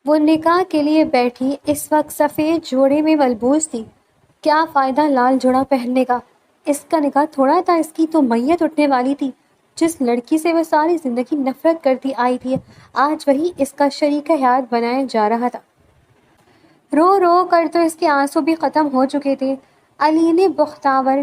وہ نکاح کے لیے بیٹھی اس وقت سفید جوڑے میں ملبوس تھی۔ کیا فائدہ لال جوڑا پہننے کا؟ اس کا نکاح تھوڑا تھا، اس کی تو میت اٹھنے والی تھی۔ جس لڑکی سے وہ ساری زندگی نفرت کرتی آئی تھی، آج وہی اس کا شریک حیات بنایا جا رہا تھا۔ رو رو کر تو اس کے آنسو بھی ختم ہو چکے تھے۔ علی نے بختیار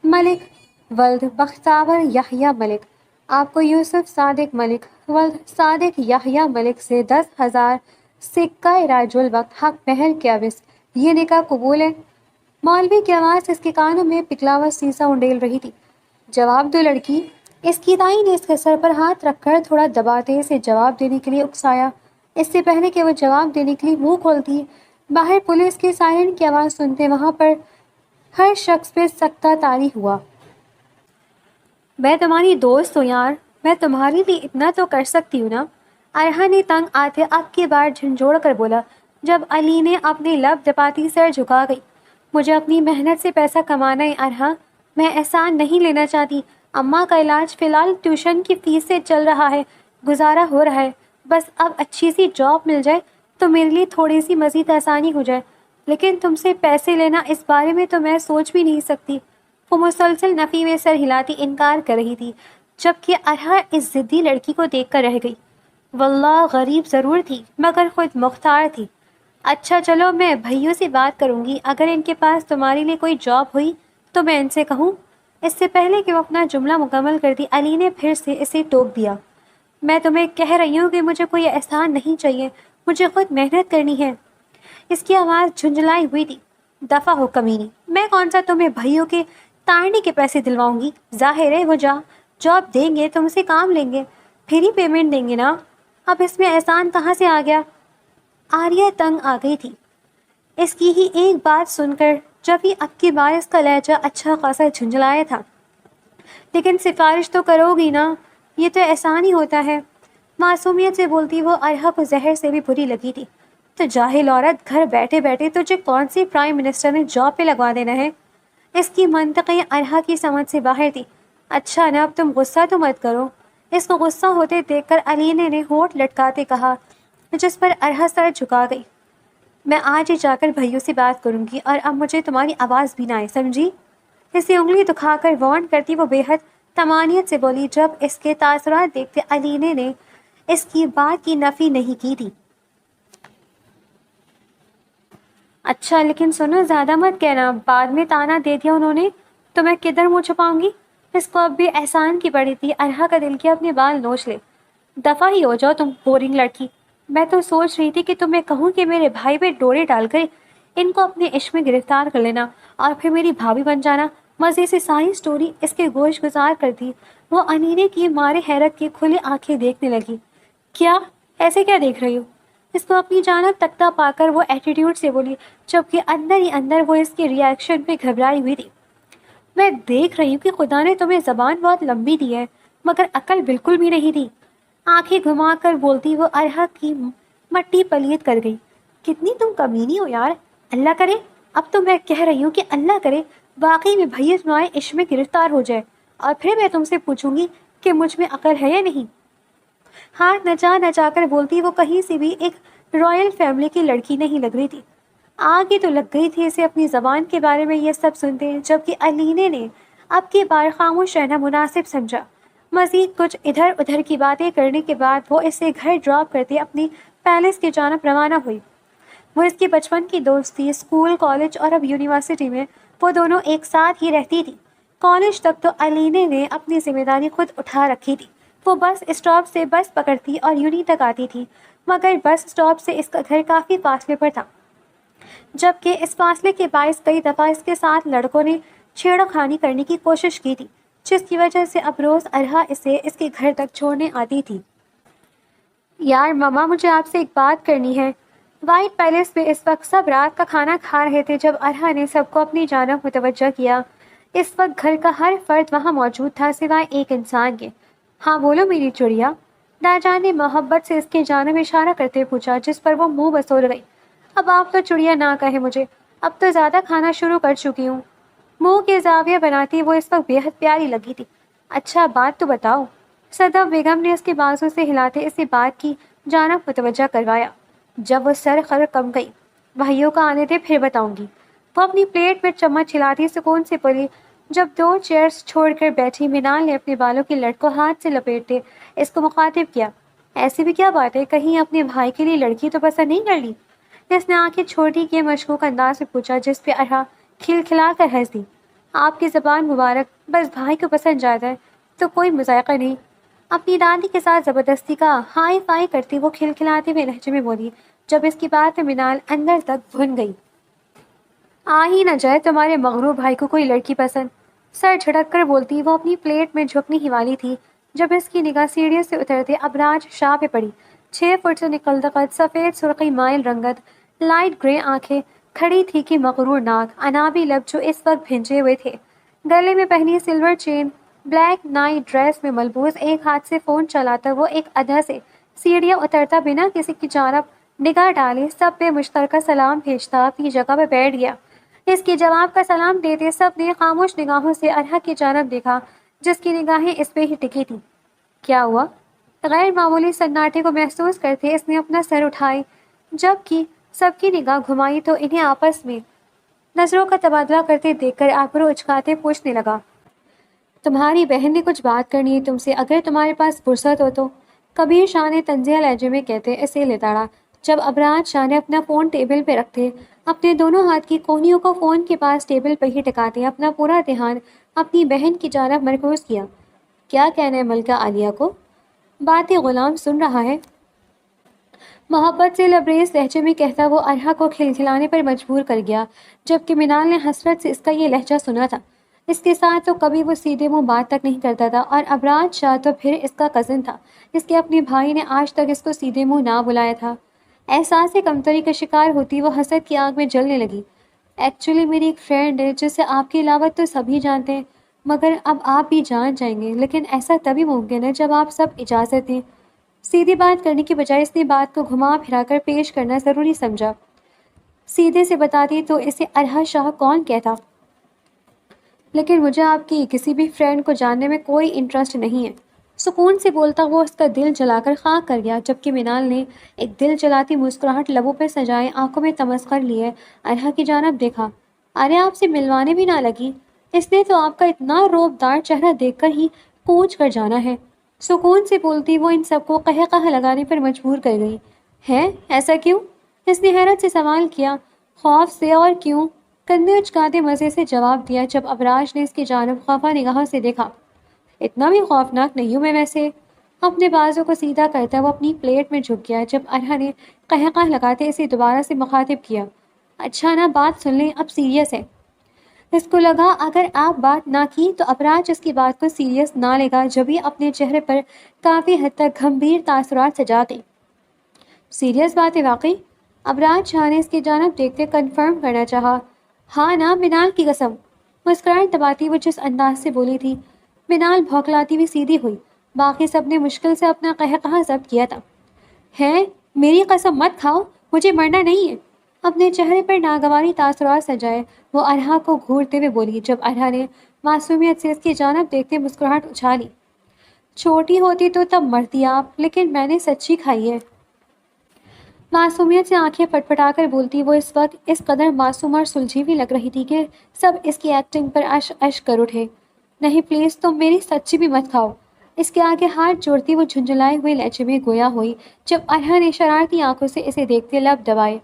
ملک ولد بختیار یحییٰ ملک، آپ کو یوسف صادق ملک ولد صادق یحییٰ ملک سے 10,000 سکہ راج الوقت حق مہر کے عوض یہ نکاح قبول ہے؟ مولوی کی آواز اس کے کانوں میں پگھلاوا سیسا انڈیل رہی تھی۔ جواب دو لڑکی۔ اس کی دائی نے اس کے سر پر ہاتھ رکھ کر تھوڑا دباتے اسے جواب دینے کے لیے اکسایا۔ اس سے پہلے کہ وہ جواب دینے کے لیے منہ کھولتی، باہر پولیس کی سائرن کی آواز سنتے وہاں پر ہر شخص پہ سکتہ طاری ہوا۔ میں تمہاری دوست ہوں یار، میں تمہارے لیے اتنا تو کر سکتی ہوں نا؟ ارحا نے تنگ آتے اب کی بار جھنجھوڑ کر بولا، جب علی نے اپنی لب دباتی سر جھکا گئی۔ مجھے اپنی محنت سے پیسہ کمانا ہے ارحا، میں احسان نہیں لینا چاہتی۔ اماں کا علاج فی الحال ٹیوشن کی فیس سے چل رہا ہے، گزارا ہو رہا ہے۔ بس اب اچھی سی جاب مل جائے تو میرے لیے تھوڑی سی مزید آسانی ہو جائے، لیکن تم سے پیسے لینا اس بارے میں تو میں سوچ بھی نہیں سکتی۔ وہ مسلسل نفی میں سر ہلاتی انکار کر رہی تھی، جبکہ ارحا اس ضدی لڑکی کو دیکھ کر رہ گئی۔ واللہ غریب ضرور تھی مگر خود مختار تھی۔ اچھا چلو میں بھائیوں سے بات کروں گی، اگر ان کے پاس تمہارے لیے کوئی جاب ہوئی تو میں ان سے کہوں۔ اس سے پہلے کہ وہ اپنا جملہ مکمل کرتی علی نے پھر سے اسے ٹوک دیا۔ میں تمہیں کہہ رہی ہوں کہ مجھے کوئی احسان نہیں چاہیے، مجھے خود محنت کرنی ہے۔ اس کی آواز جھنجھلائی ہوئی تھی۔ دفع ہو کمینی، میں کون سا تمہیں بھائیوں کے تارنے کے پیسے دلواؤں گی؟ ظاہر ہے وہ جاب دیں گے تم سے کام لیں گے، پھر ہی پیمنٹ دیں گے نا۔ اب اس میں احسان کہاں سے آ گیا؟ آریہ تنگ آ گئی تھی اس کی ہی ایک بات سن کر، جب ہی اب کی بار اس کا لہجہ اچھا خاصا جھنجھلایا تھا۔ لیکن سفارش تو کرو گی نا، یہ تو احسان ہی ہوتا ہے۔ معصومیت سے بولتی وہ ارحا کو زہر سے بھی بری لگی تھی۔ تو جاہل عورت، گھر بیٹھے بیٹھے تجھے کون سی پرائم منسٹر نے جاب پہ لگوا دینا ہے؟ اس کی منطقیں ارحا کی سمجھ سے باہر تھی۔ اچھا نا، اب تم غصہ تو مت کرو۔ اس کو غصہ ہوتے دیکھ کر علینے نے ہونٹ لٹکاتے کہا، جس پر ارحا سر جھکا گئی۔ میں آج ہی جا کر بھائیوں سے بات کروں گی، اور اب مجھے تمہاری آواز بھی نہ آئے، سمجھی؟ اسے انگلی دکھا کر وارن کرتی وہ بے حد طمانینت سے بولی، جب اس کے تاثرات دیکھتے علینے نے اس کی بات کی نفی نہیں کی تھی۔ اچھا لیکن سنو، زیادہ مت کہنا، بعد میں تانا دے دیا انہوں نے تو میں کدھر منہ چھپاؤں گی؟ اس کو اب بھی احسان کی پڑی تھی۔ ارحا کا دل کیا اپنے بال نوچ لے۔ دفع ہی ہو جاؤ تم بورنگ لڑکی۔ میں تو سوچ رہی تھی کہ تمہیں کہوں کہ میرے بھائی پہ ڈورے ڈال کر ان کو اپنے عشق میں گرفتار کر لینا اور پھر میری بھابھی بن جانا۔ مزے سے ساری سٹوری اس کے گوش گزار کر دی۔ وہ انینے کی مارے حیرت کی کھلی آنکھیں دیکھنے لگی۔ کیا؟ ایسے کیا دیکھ رہی ہو؟ اس کو اپنی جانب تکتا پا کر وہ ایٹیٹیوڈ سے بولی، جبکہ اندر ہی اندر وہ اس کے ریاکشن پہ گھبرائی ہوئی تھی۔ میں دیکھ رہی ہوں کہ خدا نے تمہیں زبان بہت لمبی دی ہے مگر عقل بالکل بھی نہیں دی۔ آنکھیں گھما کر بولتی وہ ارحا کی مٹی پلیت کر گئی۔ کتنی تم کمینی ہو یار، اللہ کرے، اب تو میں کہہ رہی ہوں کہ اللہ کرے واقعی میں بھائی تمہارے عشق میں گرفتار ہو جائے، اور پھر میں تم سے پوچھوں گی کہ مجھ میں عقل ہے یا نہیں۔ ہاتھ نچا کر بولتی وہ کہیں سے بھی ایک رائل فیملی کی لڑکی نہیں لگ رہی تھی۔ آگے تو لگ گئی تھی اسے اپنی زبان کے بارے میں یہ سب سنتے، جبکہ علینے نے اب کی بار خاموش رہنا مناسب سمجھا۔ مزید کچھ ادھر ادھر کی باتیں کرنے کے بعد وہ اسے گھر ڈراپ کرتے اپنی پیلس کی جانب روانہ ہوئی۔ وہ اس کی بچپن کی دوست تھی، اسکول، کالج اور اب یونیورسٹی میں وہ دونوں ایک ساتھ ہی رہتی تھی۔ کالج تک تو علینے نے اپنی ذمہ داری خود اٹھا رکھی تھی۔ وہ بس اسٹاپ سے بس پکڑتی اور یونی تک آتی تھی، مگر بس اسٹاپ سے اس کا گھر کافی فاصلے پر تھا، جبکہ اس فاصلے کے باعث کئی دفعہ اس کے ساتھ لڑکوں نے چھیڑا خانی کرنے کی کوشش کی تھی، جس کی وجہ سے اب روز ارحا اسے اس کے گھر تک چھوڑنے آتی تھی۔ یار ماما، مجھے آپ سے ایک بات کرنی ہے۔ وائٹ پیلس میں اس وقت سب رات کا کھانا کھا رہے تھے جب ارحا نے سب کو اپنی جانب متوجہ کیا۔ اس وقت گھر کا ہر فرد وہاں موجود تھا سوائے ایک انسان کے۔ ہاں بولو میری چڑیا، راجان نے محبت سے اس کی جانب اشارہ کرتے پوچھا، جس پر وہ منہ بسول گئی۔ اب آپ تو چڑیا نہ کہے مجھے، اب تو زیادہ کھانا شروع کر چکی ہوں۔ منہ کے زاویہ بناتی وہ اس وقت بے حد پیاری لگی تھی۔ اچھا بات تو بتاؤ، صدف بیگم نے اس کے بازو سے ہلاتے اسے بات کی جانب متوجہ کروایا۔ جب وہ سر خر کم گئی، بھائیوں کا آنے دے پھر بتاؤں گی۔ وہ اپنی پلیٹ میں چمچ ہلاتی سکون سے بولی۔ جب دو چیئرز چھوڑ کر بیٹھی، مینال نے اپنے بالوں کی لٹ کو ہاتھ سے لپیٹتے اس کو مخاطب کیا۔ ایسی بھی کیا بات ہے، کہیں اپنے بھائی کے لیے لڑکی تو پسند نہیں کر لی؟ اس نے آنکھیں چھوٹی کیے مشکوک انداز میں پوچھا، جس پہ ارہا کھل کھلا کر ہنس دی۔ آپ کی زبان مبارک، بس بھائی کو پسند جاتا ہے تو کوئی مذائقہ نہیں۔ اپنی دادی کے ساتھ زبردستی کا ہائی فائی کرتی وہ کھلکھلاتے ہوئے لہجے میں بولی، جب اس کی بات میں مینال اندر تک بھن گئی۔ آ ہی نہ جائے تمہارے مغرور بھائی کو کوئی لڑکی پسند، سر جھٹک کر بولتی وہ اپنی پلیٹ میں جھکنے ہی والی تھی جب اس کی نگاہ سیڑھیوں سے اترتے ابراج شاہ پہ پڑی۔ 6 فٹ سے نکلتا قد، سفید سرخی مائل رنگت، لائٹ گرے آنکھیں، کھڑی تھی کہ مغرور ناک، انابی لب جو اس وقت بھنجے ہوئے تھے، گلے میں پہنی سلور چین، بلیک نائٹ ڈریس میں ملبوس، ایک ہاتھ سے فون چلاتا وہ ایک ادھا سے سیڑھیاں اترتا بنا کسی کی جانب نگاہ ڈالے سب پہ مشترکہ سلام بھیجتا اپنی جگہ پہ بیٹھ گیا۔ اس کے جواب کا سلام دیتے سب نے خاموش نگاہوں سے ارہا کی جانب دیکھا، جس کی نگاہیں اس پہ ہی ٹکی تھی۔ کیا ہوا؟ غیر معمولی سناٹے کو محسوس کرتے اس نے اپنا سر اٹھائی، جبکہ سب کی نگاہ گھمائی تو انہیں آپس میں نظروں کا تبادلہ کرتے دیکھ کر آبرو اچکاتے پوچھنے لگا، تمہاری بہن نے کچھ بات کرنی ہے تم سے، اگر تمہارے پاس فرصت ہو تو؟ کبیر شاہ نے طنزیہ لہجے میں کہتے اسے لتاڑا، جب ابراج شاہ نے اپنا فون ٹیبل پہ رکھتے، اپنے دونوں ہاتھ کی کونیوں کو فون کے پاس ٹیبل پہ ہی ٹکاتے اپنا پورا دھیان اپنی بہن کی جانب مرکوز کیا۔ کیا کہنا ہے ملکہ عالیہ کو؟ باتیں غلام سن رہا ہے، محبت سے لبریز لہجے میں کہتا وہ ارہا کو کھلکھلانے پر مجبور کر گیا، جبکہ مینال نے حسرت سے اس کا یہ لہجہ سنا تھا۔ اس کے ساتھ تو کبھی وہ سیدھے منہ بات تک نہیں کرتا تھا، اور ابراج شاہ تو پھر اس کا کزن تھا، اس کے اپنے بھائی نے آج تک اس کو سیدھے منہ نہ بلایا تھا۔ احساس کمتری کا شکار ہوتی وہ حسد کی آگ میں جلنے لگی۔ ایکچولی میری ایک فرینڈ ہے جسے آپ کے علاوہ تو سبھی جانتے ہیں، مگر اب آپ بھی جان جائیں گے، لیکن ایسا تبھی ممکن ہے جب آپ سب اجازت دیں۔ سیدھی بات کرنے کی بجائے اس نے بات کو گھما پھرا کر پیش کرنا ضروری سمجھا۔ سیدھے سے بتاتی تو اسے ارہا شاہ کون کہتا، لیکن مجھے آپ کی کسی بھی فرینڈ کو جاننے میں کوئی انٹرسٹ نہیں ہے، سکون سے بولتا وہ اس کا دل جلا کر خاک کر گیا، جبکہ مینال نے ایک دل جلاتی مسکراہٹ لبوں پہ سجائے آنکھوں میں تمسخر لیے ارہا کی جانب دیکھا۔ ارے آپ سے ملوانے بھی نہ لگی، اس نے تو آپ کا اتنا روب دار چہرہ دیکھ کر ہی کوچ کر جانا ہے۔ سکون سے بولتی وہ ان سب کو قہقہ لگانے پر مجبور کر گئی۔ ہے ایسا کیوں؟ اس نے حیرت سے سوال کیا۔ خوف سے اور کیوں، کندھے اچکاتے مزے سے جواب دیا جب ابراج نے اس کی جانب خفا نگاہوں سے دیکھا۔ اتنا بھی خوفناک نہیں ہوں میں ویسے۔ اپنے بازو کو سیدھا کرتا وہ اپنی پلیٹ میں جھک گیا جب ارہا نے قہقہ لگاتے اسے دوبارہ سے مخاطب کیا۔ اچھا نا، بات سن لیں، اب سیریس ہے۔ اس کو لگا اگر آپ بات نہ کی تو ابراج اس کی بات کو سیریس نہ لے گا، جب ہی اپنے چہرے پر کافی حد تک گھمبیر تاثرات سجاتے۔ سیریس بات ہے واقعی؟ ابراج شاہ نے اس کی جانب دیکھتے کنفرم کرنا چاہا۔ ہاں نا، مینال کی قسم، مسکراہٹ دباتی وہ جس انداز سے بولی تھی۔ مینال بھوکلاتی ہوئی سیدھی ہوئی، باقی سب نے مشکل سے اپنا قہقہ ضبط کیا تھا۔ ہے، میری قسم مت کھاؤ، مجھے مرنا نہیں ہے۔ اپنے چہرے پر ناگواری تاثرات سجائے وہ ارہا کو گھورتے ہوئے بولی، جب ارہا نے معصومیت سے اس کی جانب دیکھتے مسکراہٹ اچھالی۔ چھوٹی ہوتی تو تب مرتی آپ، لیکن میں نے سچی کھائی ہے۔ معصومیت سے آنکھیں پٹپٹا کر بولتی وہ اس وقت اس قدر معصوم اور سلجھی ہوئی لگ رہی تھی کہ سب اس کی ایکٹنگ پر اشک کر اٹھے۔ نہیں پلیز، تم میری سچی بھی مت کھاؤ۔ اس کے آگے ہاتھ جوڑتی وہ جھنجھلائے ہوئے لہجے میں گویا ہوئی جب ارہا نے شرارتی آنکھوں سے اسے دیکھتے لب دبائے۔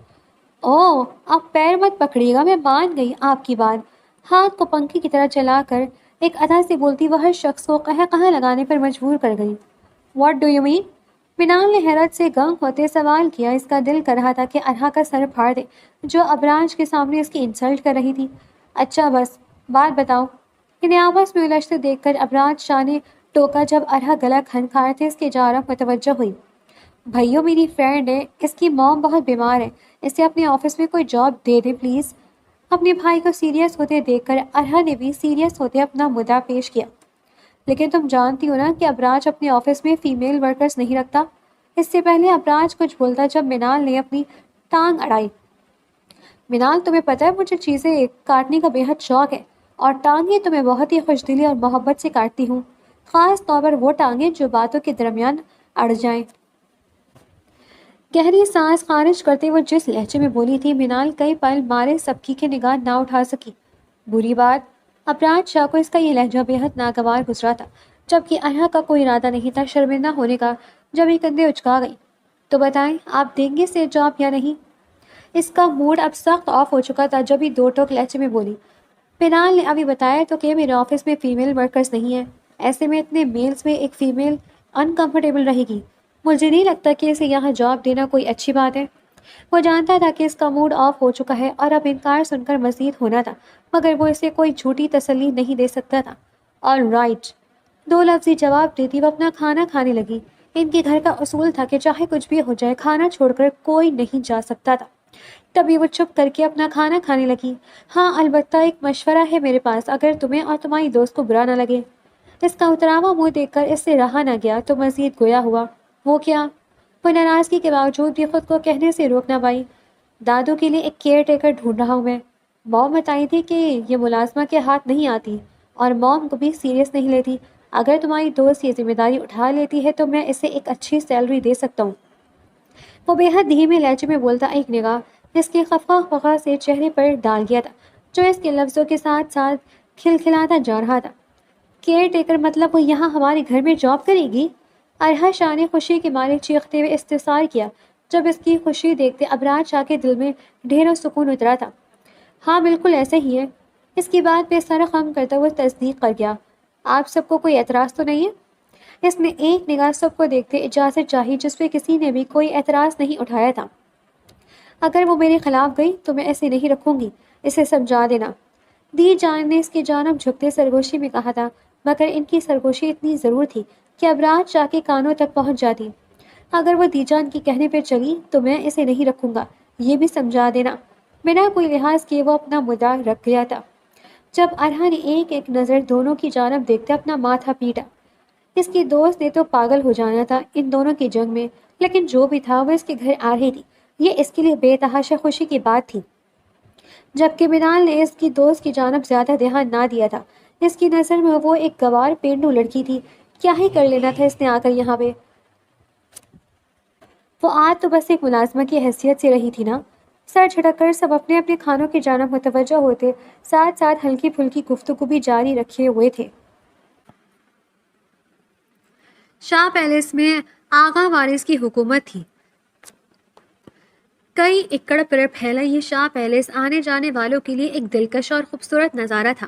اوہ، آپ پیر مت پکڑیے گا، میں مان گئی آپ کی بات۔ ہاتھ کو پنکھی کی طرح چلا کر ایک ادا سے بولتی وہ ہر شخص کو قہقہ لگانے پر مجبور کر گئی۔ What do you mean? Minal نے حیرت سے گنگ ہوتے سوال کیا۔ اس کا دل کر رہا تھا کہ ارہا کا سر پھاڑ دے جو ابراج کے سامنے اس کی انسلٹ کر رہی تھی۔ اچھا بس بات بتاؤ، انہیں آپس میں الجھتے دیکھ کر ابراج شاہ نے ٹوکا جب ارہا گلا کھنکھاتے اس کی جانب متوجہ ہوئی۔ بھائیو، میری فرینڈ ہے، اس کی موم بہت بیمار ہے، اسے اپنے آفس میں کوئی جاب دے دے پلیز۔ اپنے بھائی کو سیریس ہوتے دیکھ کر ارہا نے بھی سیریس ہوتے اپنا مدعا پیش کیا۔ لیکن تم جانتی ہو نا کہ ابراج اپنے آفس میں فیمیل ورکرز نہیں رکھتا۔ اس سے پہلے ابراج کچھ بولتا جب مینال نے اپنی ٹانگ اڑائی۔ مینال، تمہیں پتہ ہے مجھے چیزیں کاٹنے کا بے حد شوق ہے، اور ٹانگیں تو میں بہت ہی خوش دلی اور محبت سے کاٹتی ہوں، خاص طور پر وہ ٹانگیں جو باتوں کے درمیان اڑ جائیں۔ گہری سانس خارج کرتے وہ جس لہجے میں بولی تھی، منال کئی پل مارے سبکی کی نگاہ نہ اٹھا سکی۔ بری بات، ابراج شاہ کو اس کا یہ لہجہ بے حد ناگوار گزرا تھا، جبکہ ارحا کا کوئی ارادہ نہیں تھا شرمندہ ہونے کا۔ جب یہ کندھے اچکا گئی، تو بتائیں آپ دیں گے اسے جاب یا نہیں؟ اس کا موڈ اب سخت آف ہو چکا تھا جب ہی دو ٹوک لہجے میں بولی، منال نے ابھی بتایا تو کہ میرے آفس میں فیمیل ورکرز نہیں ہیں، ایسے میں اتنے میلز میں ایک فیمیل انکمفرٹیبل رہے گی، مجھے نہیں لگتا کہ اسے یہاں جاب دینا کوئی اچھی بات ہے۔ وہ جانتا تھا کہ اس کا موڈ آف ہو چکا ہے اور اب انکار سن کر مزید ہونا تھا، مگر وہ اسے کوئی جھوٹی تسلی نہیں دے سکتا تھا۔ آل رائٹ، دو لفظی جواب دیتی وہ اپنا کھانا کھانے لگی۔ ان کے گھر کا اصول تھا کہ چاہے کچھ بھی ہو جائے کھانا چھوڑ کر کوئی نہیں جا سکتا تھا۔ تبھی وہ چپ کر کے اپنا کھانا کھانے لگی۔ ہاں البتہ ایک مشورہ ہے میرے پاس، اگر تمہیں اور تمہاری دوست کو برا نہ لگے۔ اس کا اتراوا منہ دیکھ کر اس سے رہا نہ گیا تو مزید گویا ہوا۔ وہ کیا؟ وہ ناراضگی کے باوجود بھی خود کو کہنے سے روک نہ پائی۔ دادو کے لیے ایک کیئر ٹیکر ڈھونڈ رہا ہوں میں۔ موم بتائی تھی کہ یہ ملازمہ کے ہاتھ نہیں آتی اور موم کو بھی سیریس نہیں لیتی۔ اگر تمہاری دوست یہ ذمہ داری اٹھا لیتی ہے تو میں اسے ایک اچھی سیلری دے سکتا ہوں۔ وہ بے حد دھیمے لہجے میں بولتا، ایک نگاہ اس کے خفا خفا سے چہرے پر ڈال گیا تھا، جو اس کے لفظوں کے ساتھ ساتھ کھلکھلاتا جا رہا تھا۔ کیئر ٹیکر مطلب وہ یہاں ہمارے گھر میں جاب کرے گی؟ ارحا شاہ نے خوشی کے مارے چیختے ہوئے استفسار کیا۔ جب اس کی خوشی دیکھتے ابراج شاہ کے دل میں ڈھیروں سکون اترا تھا۔ ہاں بالکل ایسے ہی ہے، اس کی بات پہ سر خم کرتا ہوا تصدیق کر گیا۔ آپ سب کو کوئی اعتراض تو نہیں ہے؟ اس نے ایک نگاہ سب کو دیکھتے اجازت چاہی، جس پہ کسی نے بھی کوئی اعتراض نہیں اٹھایا تھا۔ اگر وہ میرے خلاف گئی تو میں ایسے نہیں رکھوں گی، اسے سمجھا دینا۔ دی جان نے اس کی جانب جھکتے سرگوشی میں کہا تھا، مگر ان کی سرگوشی اتنی ضرور تھی کہ ابراج شاہ کے کانوں تک پہنچ جاتی۔ اگر وہ دی جان کی کہنے پہ چلی تو میں اسے نہیں رکھوں گا، یہ بھی سمجھا دینا۔ بنا کوئی لحاظ کیے وہ اپنا مدعا رکھ گیا تھا۔ جب ارحا نے ایک ایک نظر دونوں کی جانب دیکھتے اپنا ماتھا پیٹا۔ اس کی دوست نے تو پاگل ہو جانا تھا ان دونوں کی جنگ میں، لیکن جو بھی تھا وہ اس کے گھر آ رہی تھی، یہ اس کے لیے بے تحاشا خوشی کی بات تھی۔ جبکہ منال نے اس کی دوست کی جانب زیادہ دھیان نہ دیا تھا۔ اس کی نظر میں وہ ایک گوار پینڈو لڑکی تھی، کیا ہی کر لینا تھا اس نے آ کر یہاں پہ؟ وہ آج تو بس ایک ملازمہ کی حیثیت سے رہی تھی نا۔ سر جھٹک کر سب اپنے اپنے کھانوں کی جانب متوجہ ہوتے، ساتھ ساتھ ہلکی پھلکی گفتگو بھی جاری رکھے ہوئے تھے۔ شاہ پیلس میں آغا وارث کی حکومت تھی۔ کئی ایکڑ پر پھیلا یہ شاہ پیلس آنے جانے والوں کے لیے ایک دلکش اور خوبصورت نظارہ تھا۔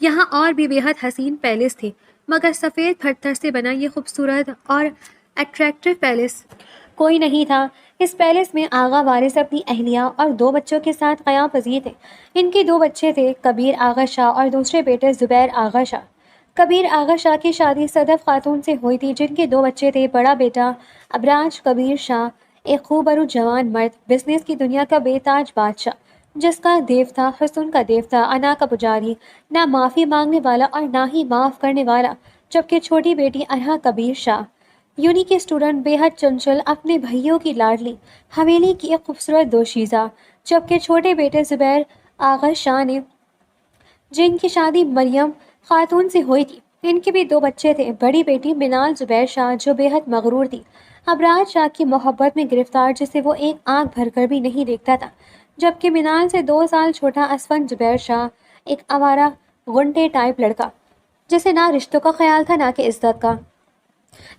یہاں اور بھی بے حد حسین پیلس تھے، مگر سفید پتھر سے بنا یہ خوبصورت اور اٹریکٹیو پیلس کوئی نہیں تھا۔ اس پیلس میں آغا وارث اپنی اہلیہ اور دو بچوں کے ساتھ قیام پذیر تھے۔ ان کے دو بچے تھے، کبیر آغا شاہ اور دوسرے بیٹے زبیر آغا شاہ۔ کبیر آغا شاہ کی شادی صدف خاتون سے ہوئی تھی، جن کے دو بچے تھے۔ بڑا بیٹا ابراج کبیر شاہ، ایک خوبرو جوان مرد، بزنس کی دنیا کا بے تاج بادشاہ، جس کا دیو تھا، حسن کا دیو تھا، انا کا پجاری، نہ معافی مانگنے والا اور نہ ہی معاف کرنے والا۔ جبکہ چھوٹی بیٹی ارحا کبیر شاہ، یونی کی اسٹوڈنٹ، بے حد چنچل، اپنے بھائیوں کی لاڈلی، حویلی کی ایک خوبصورت دوشیزہ۔ جبکہ چھوٹے بیٹے زبیر آغا شاہ نے، جن کی شادی مریم خاتون سے ہوئی تھی، ان کے بھی دو بچے تھے۔ بڑی بیٹی منال زبیر شاہ، جو بے حد مغرور تھی، ابراج شاہ کی محبت میں گرفتار، جسے وہ ایک آنکھ بھر کر بھی نہیں دیکھتا تھا۔ جبکہ منال سے 2 سال چھوٹا اسفند زبیر شاہ، ایک آوارہ غنڈے ٹائپ لڑکا، جسے نہ رشتوں کا خیال تھا نہ کہ عزت کا۔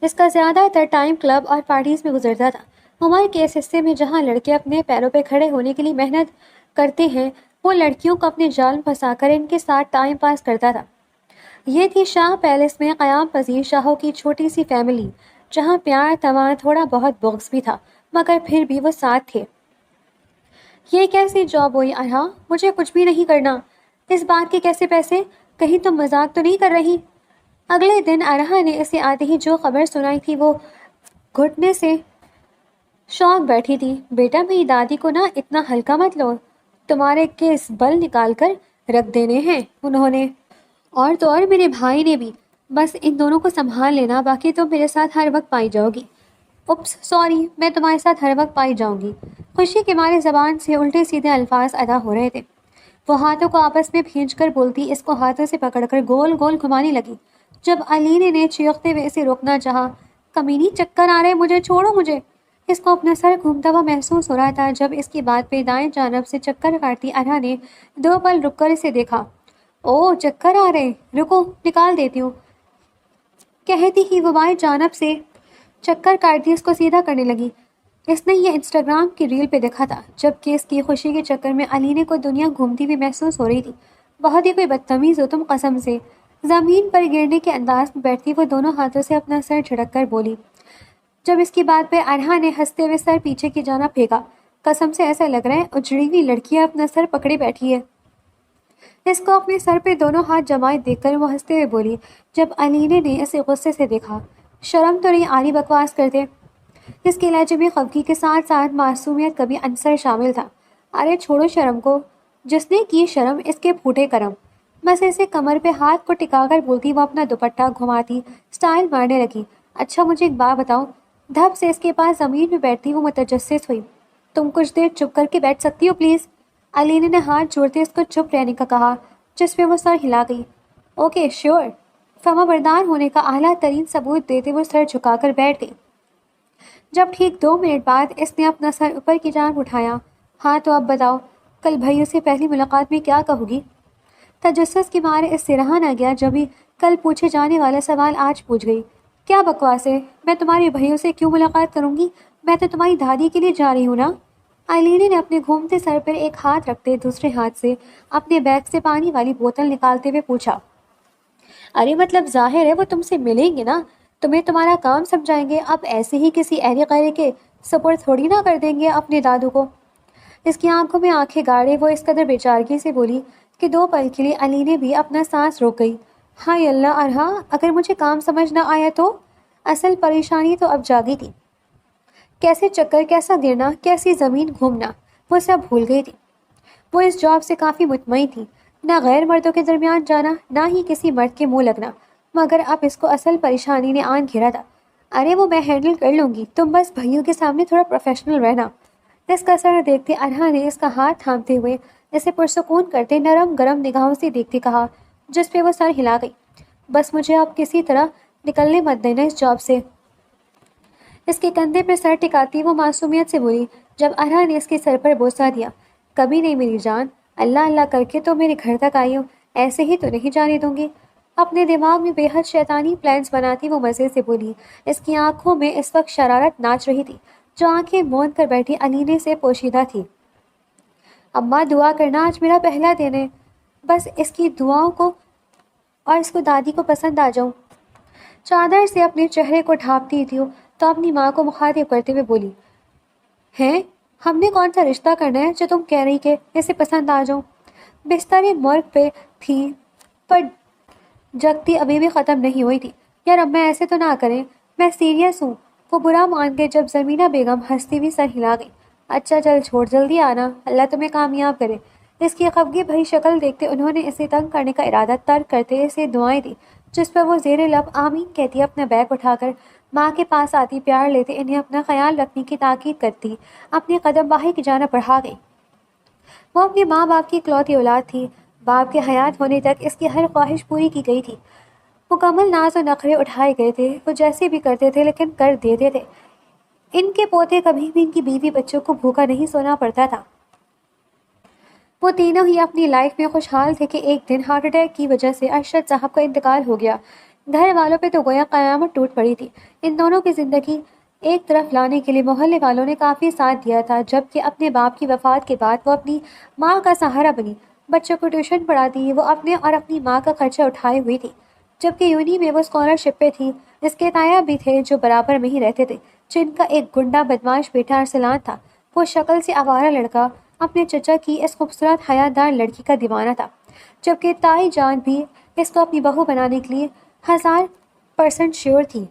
اس کا زیادہ تر ٹائم کلب اور پارٹیز میں گزرتا تھا۔ عمر کے اس حصے میں جہاں لڑکے اپنے پیروں پہ کھڑے ہونے کے لیے محنت کرتے ہیں، وہ لڑکیوں کو اپنے جال میں پھنسا کر ان کے ساتھ ٹائم پاس کرتا تھا۔ یہ تھی شاہ پیلس میں قیام پذیر شاہوں کی چھوٹی سی فیملی، جہاں پیار، تما، تھوڑا بہت بغض بھی تھا، مگر پھر بھی وہ ساتھ تھے۔ یہ کیسی جاب ہوئی ارحا؟ مجھے کچھ بھی نہیں کرنا۔ اس بات کے کیسے پیسے؟ کہیں تم مذاق تو نہیں کر رہی؟ اگلے دن ارحا نے اسے آتے ہی جو خبر سنائی تھی وہ گھٹنے سے شوق بیٹھی تھی۔ بیٹا میری دادی کو نا اتنا ہلکا مت لو، تمہارے کیس بل نکال کر رکھ دینے ہیں انہوں نے، اور تو اور میرے بھائی نے بھی۔ بس ان دونوں کو سنبھال لینا، باقی تم میرے ساتھ ہر وقت پائی جاؤ گی۔ اپس سوری، میں تمہارے ساتھ ہر وقت پائی جاؤں گی۔ خوشی کے مارے زبان سے الٹے سیدھے الفاظ ادا ہو رہے تھے۔ وہ ہاتھوں کو آپس میں بھینچ کر بولتی، اس کو ہاتھوں سے پکڑ کر گول گول گھمانے لگی۔ جب علینے نے چیختے ہوئے اسے روکنا چاہا، کمینی چکر آ رہے، مجھے چھوڑو مجھے۔ اس کو اپنا سر گھومتا ہوا محسوس ہو رہا تھا جب اس کی بات پہ دائیں جانب سے چکر کاٹتی ارہا نے 2 پل رک کر اسے دیکھا۔ او چکر آ رہے، رکو نکال دیتی ہوں، کہتی ہی وہ بائیں جانب سے چکر کاٹتی اس کو سیدھا کرنے لگی۔ اس نے یہ انسٹاگرام کی ریل پہ دیکھا تھا جبکہ اس کی خوشی کے چکر میں علینے کو دنیا گھومتی ہوئی محسوس ہو رہی تھی۔ بہت ہی کوئی بدتمیز ہو تم قسم سے۔ زمین پر گرنے کے انداز میں بیٹھتی وہ دونوں ہاتھوں سے اپنا سر جھٹک کر بولی۔ جب اس کی بات پہ ارہا نے ہنستے ہوئے سر پیچھے کی جانب پھینکا۔ قسم سے ایسا لگ رہا ہے اجڑی ہوئی لڑکی اپنا سر پکڑے بیٹھی ہے۔ اس کو اپنے سر پہ دونوں ہاتھ جمائے دیکھ کر وہ ہنستے ہوئے بولی جب علینے نے اسے غصے سے دیکھا۔ شرم تو نہیں آ رہی بکواس کرتے؟ اس کے لہجے میں خفگی کے ساتھ ساتھ معصومیت کا بھی عنصر شامل تھا۔ ارے چھوڑو شرم کو، جس نے کی شرم اس کے پھوٹے کرم۔ بس اسے کمر پہ ہاتھ کو ٹکا کر بولتی وہ اپنا دوپٹہ گھماتی سٹائل مارنے لگی۔ اچھا مجھے ایک بات بتاؤ۔ دھپ سے اس کے پاس زمین پہ بیٹھتی وہ متجسس ہوئی۔ تم کچھ دیر چپ کر کے بیٹھ سکتی ہو پلیز؟ علینے نے ہاتھ جوڑتے اس کو چپ رہنے کا کہا جس پہ وہ سر ہلا گئی۔ اوکے شیور، فما بردار ہونے کا اعلیٰ ترین ثبوت دیتے وہ سر جھکا کر بیٹھ گئی۔ جب ٹھیک 2 منٹ بعد اس نے اپنا سر اوپر کی جانب اٹھایا۔ ہاں تو اب بتاؤ، کل بھائیوں سے پہلی ملاقات میں کیا کہو گی؟ تجسس کے مارے اس سے رہا نہ گیا جب ہی کل پوچھے جانے والا سوال آج پوچھ گئی۔ کیا بکواس ہے، میں تمہارے بھائیوں سے کیوں ملاقات کروں گی؟ میں تو تمہاری دادی کے لیے جا رہی ہوں نا۔ آئلینی نے اپنے گھومتے سر پر ایک ہاتھ رکھتے دوسرے ہاتھ سے اپنے بیگ سے پانی والی بوتل نکالتے ہوئے پوچھا۔ ارے مطلب ظاہر ہے وہ تم سے ملیں گے نا، تمہیں تمہارا کام سمجھائیں گے، اب ایسے ہی کسی اہل غیرے کے سپرد تھوڑی نہ کر دیں گے اپنے دادو کو۔ اس کی آنکھوں میں آنکھیں گاڑے وہ اس قدر بیچارگی سے بولی کہ 2 پل کے لیے علی نے بھی اپنا سانس روک گئی۔ ہائے اللہ ارہا، اگر مجھے کام سمجھ نہ آیا تو؟ اصل پریشانی تو اب جاگی تھی۔ کیسے چکر، کیسا گرنا، کیسی زمین گھومنا، وہ سب بھول گئی تھی۔ وہ اس جاب سے کافی مطمئن تھی، نہ غیر مردوں کے درمیان جانا، نہ ہی کسی مرد کے منہ لگنا، مگر اب اس کو اصل پریشانی نے آن گھیرا تھا۔ ارے وہ میں ہینڈل کر لوں گی، تم بس بھائیوں کے سامنے تھوڑا پروفیشنل رہنا۔ اس کا سر دیکھتے ارہا نے اس کا ہاتھ تھامتے ہوئے اسے پرسکون کرتے نرم گرم نگاہوں سے دیکھتے کہا جس پہ وہ سر ہلا گئی۔ بس مجھے اب کسی طرح نکلنے مت دینا اس جاب سے۔ اس کے کندھے پر سر ٹکاتی وہ معصومیت سے بولی جب ارہا نے اس کے سر پر بوسہ دیا۔ کبھی نہیں میری جان، اللہ اللہ کر کے تو میرے گھر تک آئی ہو، ایسے ہی تو نہیں جانے دوں گی۔ اپنے دماغ میں بے حد شیطانی پلانز بناتی وہ مزے سے بولی۔ اس کی آنکھوں میں اس وقت شرارت ناچ رہی تھی جو آنکھیں موند کر بیٹھی علینے سے پوشیدہ تھی۔ اماں دعا کرنا آج میرا پہلا دن ہے، بس اس کی دعاؤں کو اور اس کو دادی کو پسند آ جاؤں۔ چادر سے اپنے چہرے کو ڈھانپتی تھی تو اپنی ماں کو مخاطب کرتے ہوئے بولی ہیں ہم نے کون سا رشتہ کرنا ہے جو تم کہہ رہی کہ اسے پسند آ جاؤں؟ بستر مرگ پہ تھی پر جگتی ابھی بھی ختم نہیں ہوئی تھی۔ یار اب میں ایسے تو نہ کریں، میں سیریس ہوں۔ وہ برا مان گئے جب زمینہ بیگم ہنستی ہوئی سر ہلا گئی۔ اچھا چل چھوڑ، جلدی آنا، اللہ تمہیں کامیاب کرے۔ اس کی خفگی بھری شکل دیکھتے انہوں نے اسے تنگ کرنے کا ارادہ ترک کرتے اسے دعائیں دی جس پر وہ زیر لب آمین کہتی اپنا بیگ اٹھا کر ماں کے پاس آتی، پیار لیتے انہیں اپنا خیال رکھنے کی تاکید کرتی اپنے قدم باہر کی جانب بڑھا گئی۔ وہ اپنے ماں باپ کی اکلوتی اولاد تھی، باپ کے حیات ہونے تک اس کی ہر خواہش پوری کی گئی تھی۔ مکمل ناز و نخرے اٹھائے گئے تھے، وہ جیسے بھی کرتے تھے لیکن کر دیتے تھے۔ ان کے پوتے کبھی بھی ان کی بیوی بچوں کو بھوکا نہیں سونا پڑتا تھا۔ وہ تینوں ہی اپنی لائف میں خوشحال تھے کہ ایک دن ہارٹ اٹیک کی وجہ سے ارشد صاحب کا انتقال ہو گیا۔ گھر والوں پہ تو گویا قیامت ٹوٹ پڑی تھی۔ ان دونوں کی زندگی ایک طرف لانے کے لیے محلے والوں نے کافی ساتھ دیا تھا، جبکہ اپنے باپ کی وفات کے بعد وہ اپنی ماں کا سہارا بنی، بچوں کو ٹیوشن پڑھاتی، وہ اپنے اور اپنی ماں کا خرچہ اٹھائے ہوئی تھی۔ جبکہ یونی میں وہ اسکالرشپ پہ تھی، اس کے تایا بھی تھے جو برابر میں ہی رہتے تھے، جن کا ایک گنڈا بدماش بیٹا ارسلان تھا۔ وہ شکل سے آوارہ لڑکا اپنے چچا کی اس خوبصورت حیادار لڑکی کا دیوانہ تھا، جبکہ تائی جان بھی اس کو اپنی بہو بنانے کے لیے 1000% شیور تھی۔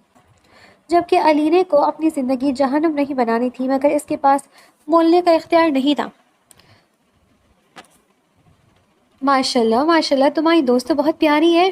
جبکہ علینے کو اپنی زندگی جہنم نہیں بنانی تھی، مگر اس کے پاس مولنے کا اختیار نہیں تھا۔ ماشاءاللہ ماشاءاللہ، تمہاری دوست تو بہت پیاری ہے۔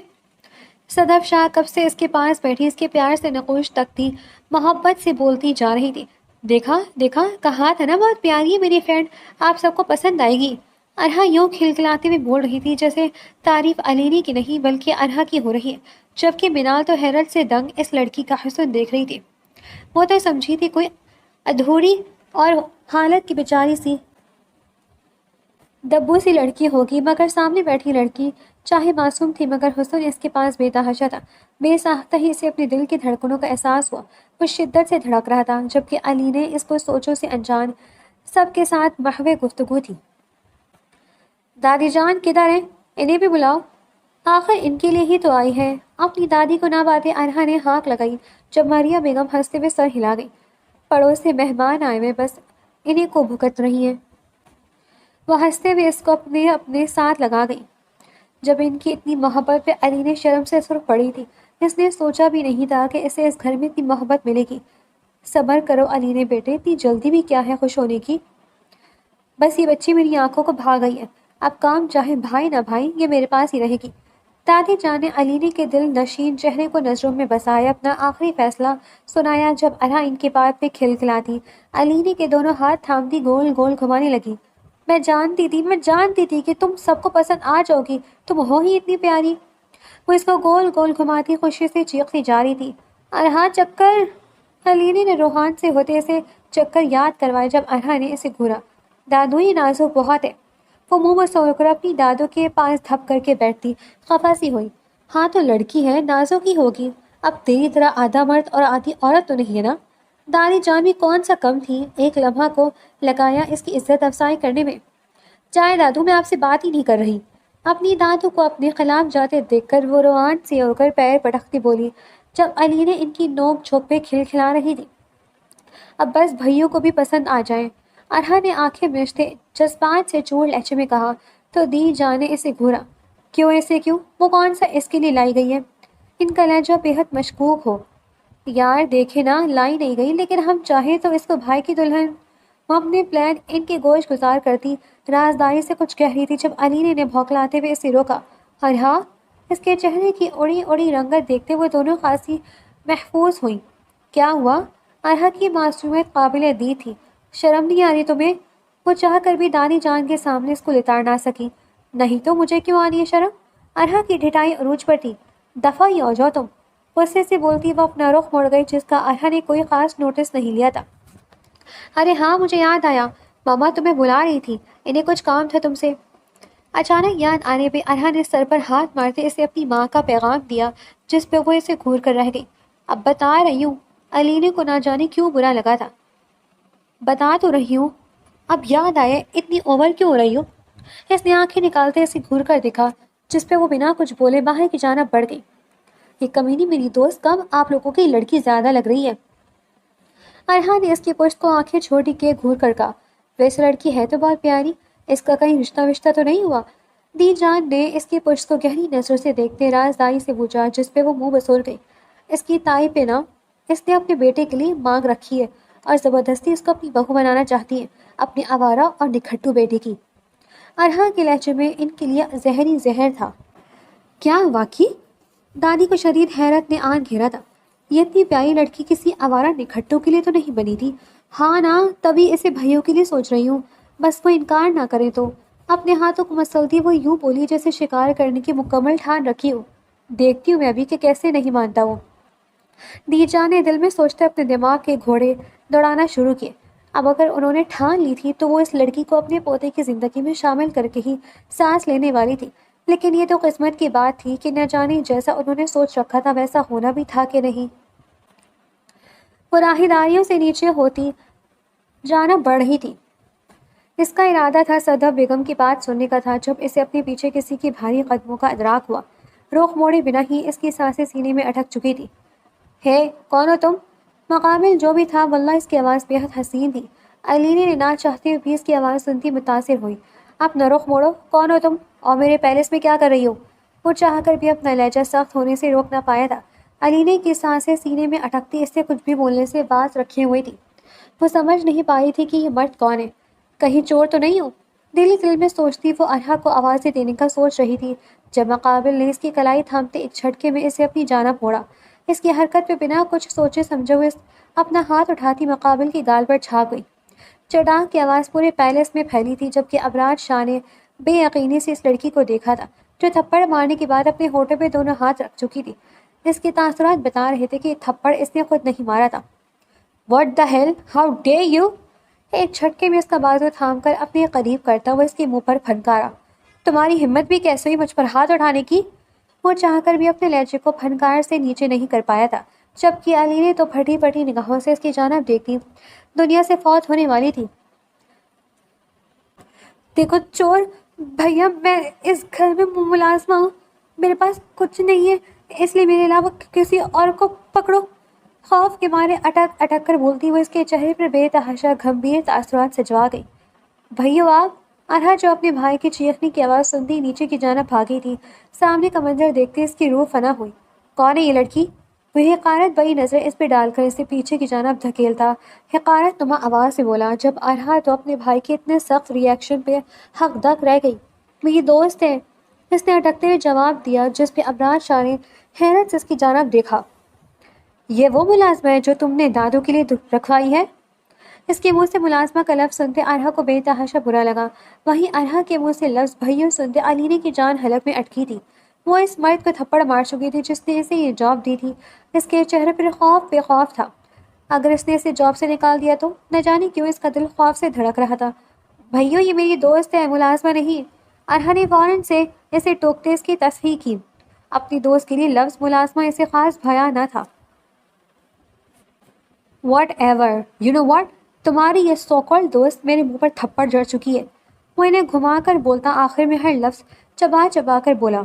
صدف شاہ کب سے اس کے پاس بیٹھی اس کے پیار سے نقوش تکتی محبت سے بولتی جا رہی تھی۔ دیکھا دیکھا، کہا تھا نا بہت پیاری ہے میری فرینڈ، آپ سب کو پسند آئے گی۔ ارہا یوں کھلکھلاتے ہوئے بول رہی تھی جیسے تعریف علینے کی نہیں بلکہ ارہا کی ہو رہی ہے، جبکہ منال تو حیرت سے دنگ اس لڑکی کا حسن دیکھ رہی تھی۔ وہ تو سمجھی تھی کوئی ادھوری اور حالت کی بیچاری سی دبو سی لڑکی ہوگی، مگر سامنے بیٹھی لڑکی چاہے معصوم تھی مگر حسن اس کے پاس بے تحاشا تھا۔ بے ساختہ ہی اسے اپنے دل کی دھڑکنوں کا احساس ہوا۔ وہ شدت سے دھڑک رہا تھا، جبکہ علی نے اس کو سوچوں سے انجان سب کے ساتھ محو گفتگو تھی۔ دادی جان کدھر ہیں؟ انہیں بھی بلاؤ۔ آخر ان کے لیے ہی تو آئی ہے۔ اپنی دادی کو نہ باتیں ارہا نے ہانک لگائی جب ماریا بیگم ہنستے ہوئے سر ہلا گئی۔ پڑوس سے مہمان آئے ہوئے بس انہیں کو بھگت رہی ہیں۔ وہ ہنستے ہوئے اس کو اپنے ساتھ لگا گئی۔ جب ان کی اتنی محبت پہ علی نے شرم سے سرخ پڑی تھی، اس نے سوچا بھی نہیں تھا کہ اسے اس گھر میں اتنی محبت ملے گی۔ صبر کرو علی نے بیٹے، اتنی جلدی بھی کیا ہے خوش ہونے کی؟ بس یہ بچی میری آنکھوں کو بھا گئی ہے، اب کام چاہے بھائی نہ بھائی یہ میرے پاس ہی رہے گی۔ دادی جان نے علی نے کے دل نشین چہرے کو نظروں میں بسایا اپنا آخری فیصلہ سنایا جب ارہا ان کی بات پہ کھلکھلاتی علی نے کے دونوں ہاتھ تھامتی گول گول گھمانے لگی۔ میں جانتی تھی کہ تم سب کو پسند آ جاؤ گی، تم ہو ہی اتنی پیاری۔ وہ اس کو گول گول گھماتی خوشی سے چیختی جا رہی تھی۔ ارہا چکر! علینے نے روحان سے ہوتے اسے چکر یاد کروائے جب ارہا نے اسے گھورا۔ دادو یہ نازک بہت ہے۔ وہ منہ مسوڑ کر اپنی دادو کے پاس دھپ کر کے بیٹھتی خفا سی ہوئی۔ ہاں تو لڑکی ہے، نازک ہی ہوگی، اب تیری طرح آدھا مرد اور آدھی عورت تو نہیں ہے نا؟ دادی جان بھی کون سا کم تھی ایک لمحہ کو لگایا اس کی عزت افزائی کرنے میں۔ جائے دادو، میں آپ سے بات ہی نہیں کر رہی۔ اپنی دادو کو اپنے خلاف جاتے دیکھ کر وہ روان سے ہو کر پیر پٹکتی بولی جب علی نے ان کی نوک جھوک پہ کھلکھلا رہی تھی۔ اب بس بھائیوں کو بھی پسند آ جائیں۔ ارہا نے آنکھیں میچتے جذبات سے چور لہجے میں کہا تو دی جان نے اسے گھورا۔ کیوں ایسے کیوں؟ وہ کون سا اس کے لیے لائی گئی ہے؟ ان کا لہجہ بےحد مشکوک ہو۔ یار دیکھے نا، لائی نہیں گئی، لیکن ہم چاہیں تو اس کو بھائی کی دلہن۔ وہ اپنے پلان ان کے گوش گزار کرتی رازداری سے کچھ کہہ رہی تھی جب علی نے بھوکلاتے ہوئے اسے روکا۔ ارہا! اس کے چہرے کی اڑی اڑی رنگت دیکھتے ہوئے دونوں خاصی محفوظ ہوئیں۔ کیا ہوا؟ ارہا کی معصومیت قابل دید تھی۔ شرم نہیں آ رہی تمہیں؟ وہ چاہ کر بھی دادی جان کے سامنے اس کو لتاڑ نہ سکی۔ نہیں تو مجھے کیوں آنی ہے شرم؟ ارہا کی ڈھٹائی عروج پر تھی۔ دفعہ ہی ہو جاؤ تم۔ غصے سے بولتی وہ اپنا رخ موڑ گئی جس کا ارہا نے کوئی خاص نوٹس نہیں لیا تھا۔ ارے ہاں مجھے یاد آیا، ماما تمہیں بلا رہی تھی، انہیں کچھ کام تھا تم سے۔ اچانک یاد آنے پہ ارہا نے سر پر ہاتھ مارتے اسے اپنی ماں کا پیغام دیا جس پہ وہ اسے گھور کر رہ گئی۔ اب بتا رہی ہوں، علینے کو نہ جانے کیوں برا لگا تھا۔ بتا تو رہی ہوں، اب یاد آیا، اتنی اوور کیوں ہو رہی ہو؟ اس نے آنکھیں نکالتے اسے گھور کر دیکھا جس پہ وہ بنا کچھ بولے باہر کی جانب بڑھ گئی۔ یہ کمینی میری دوست، کم آپ لوگوں کی لڑکی زیادہ لگ رہی ہے۔ ارہا نے اس کی پشت کو آنکھیں چھوٹی کیے گھور کر کہا، ویسے لڑکی ہے تو بہت پیاری، اس کا کہیں رشتہ وشتہ تو نہیں ہوا؟ دی جان نے اس کی پشت کو گہری نظر سے دیکھتے رازداری سے پوچھا جس پہ وہ منہ بسول گئی۔ اس کی تائی پہ نا، اس نے اپنے بیٹے کے لیے مانگ رکھی ہے اور زبردستی اس کو اپنی بہو بنانا چاہتی ہے، اپنی آوارہ اور نکھٹو بیٹے کی۔ ارہا کے لہجے میں ان کے لیے زہری زہر تھا۔ کیا واقعی؟ دادی کو شدید حیرت نے آن گھیرا تھا۔ یہ اتنی پیاری لڑکی کسی آوارہ نکھٹو کے لیے تو نہیں بنی تھی؟ ہاں نا، تبھی اسے بھائیوں کے لیے سوچ رہی ہوں، بس وہ انکار نہ کرے تو۔ اپنے ہاتھوں کو مسلتی وہ یوں بولی جیسے شکار کرنے کی مکمل ٹھان رکھی ہو۔ دیکھتی ہوں میں ابھی کہ کیسے نہیں مانتا وہ۔ دی جان نے دل میں سوچتے اپنے دماغ کے گھوڑے دوڑانا شروع کیے۔ اب اگر انہوں نے ٹھان لی تھی تو وہ اس لڑکی کو اپنے پوتے کی زندگی میں شامل کر کے ہی سانس لینے والی تھی، لیکن یہ تو قسمت کی بات تھی کہ نہ جانے جیسا انہوں نے سوچ رکھا تھا ویسا ہونا بھی تھا کہ نہیں۔ وہ راہداریوں سے نیچے ہوتی جانا بڑھ رہی تھی۔ اس کا ارادہ تھا صدف بیگم کی بات سننے کا تھا جب اسے اپنے پیچھے کسی کی بھاری قدموں کا ادراک ہوا۔ رخ موڑے بنا ہی اس کی سانسیں سینے میں اٹک چکی تھی۔ ہے کون ہو تم؟ مقابل جو بھی تھا واللہ اس کی آواز بےحد حسین تھی۔ علینے نے نہ چاہتے ہوئے بھی اس کی آواز سنتی متاثر ہوئی۔ اپنا رخ موڑو، کون ہو تم اور میرے پیلس میں کیا کر رہی ہو؟ وہ چاہ کر بھی اپنا لہجہ سخت ہونے سے روک نہ پایا تھا۔ علینے کی سانسیں سینے میں اٹکتی اس سے کچھ بھی بولنے سے باز رکھے ہوئی تھی۔ وہ سمجھ نہیں پائی تھی کہ یہ مرد کون ہے، کہیں چور تو نہیں ہو؟ دل میں سوچتی وہ ارہا کو آوازیں دینے کا سوچ رہی تھی جب مقابل نے اس کی کلائی تھامتے ایک جھٹکے میں اسے اپنی جانب موڑا۔ اس کی حرکت پہ بنا کچھ سوچے سمجھے ہوئے اپنا ہاتھ اٹھاتی مقابل کی گال پر چھاپ گئی۔ چڑاک کی آواز پورے پیلس میں پھیلی تھی جبکہ ابراج شاہ نے بے یقینی سے اس لڑکی کو دیکھا تھا جو تھپڑ مارنے کے بعد اپنے ہونٹوں پہ دونوں ہاتھ رکھ چکی تھی۔ اس کے تاثرات بتا رہے تھے کہ یہ تھپڑ اس نے خود نہیں مارا تھا۔ What the hell, how day you! ایک جھٹکے میں اس کا بازو تھام کر اپنے قریب کرتا وہ اس کے منہ پر پھنکارا۔ تمہاری ہمت بھی کیسے ہوئی مجھ پر ہاتھ اٹھانے کی؟ وہ چاہ کر بھی اپنے لہجے کو پھنکار سے نیچے نہیں کر پایا تھا، جبکہ علی نے تو پھٹی پھٹی نگاہوں سے اس کی جانب دیکھتی دنیا سے فوت ہونے والی تھی۔ دیکھو چور بھیا، میں اس گھر میں ملازمہ ہوں، میرے پاس کچھ نہیں ہے، اس لیے میرے علاوہ کسی اور کو پکڑو۔ خوف کے مارے اٹک اٹک کر بولتی وہ اس کے چہرے پر بے تحاشا گھمبیر تاثرات سجوا گئی۔ بھائیو آپ! ارہا جو اپنے بھائی کی چیخنے کی آواز سنتی نیچے کی جانب بھاگی تھی، سامنے کا منظر دیکھتے اس کی روح فنا ہوئی۔ کون ہے یہ لڑکی؟ وہ حقارت بئی نظر اس پہ ڈال کر اسے پیچھے کی جانب دھکیلتا حقارت نما آواز سے بولا، جب ارہا تو اپنے بھائی کے اتنے سخت ری ایکشن پہ حق دک رہ گئی۔ میری دوست ہے، اس نے اٹکتے ہوئے جواب دیا، جس پہ ابرار شاہ نے حیرت سے اس کی جانب دیکھا۔ یہ وہ ملازمہ ہے جو تم نے دادو کے لیے رکھوائی ہے؟ اس کے منہ سے ملازمہ کا لفظ سنتے ارہا کو بے تحاشا برا لگا، وہیں ارہا کے منہ سے لفظ بھائیو سنتے علینے کی جان حلق میں اٹکی تھی۔ وہ اس مرد کو تھپڑ مار چکی تھی جس نے اسے یہ جاب دی تھی۔ اس کے چہرے پر خوف بے خوف تھا۔ اگر اس نے اسے جاب سے نکال دیا تو نہ جانے کیوں اس کا دل خوف سے دھڑک رہا تھا۔ بھائیو یہ میری دوست ہے، ملازمہ نہیں۔ ارہا نے فوراً سے اسے ٹوکتے اس کی تصحیح کی۔ اپنی دوست کے لیے لفظ ملازمہ اسے خاص بھایا نہ تھا۔ Whatever, you know what, تمہاری یہ سو کالڈ دوست میرے منہ پر تھپڑ جڑ چکی ہے۔ وہ انہیں گھما کر بولتا آخر میں ہر لفظ چبا چبا کر بولا،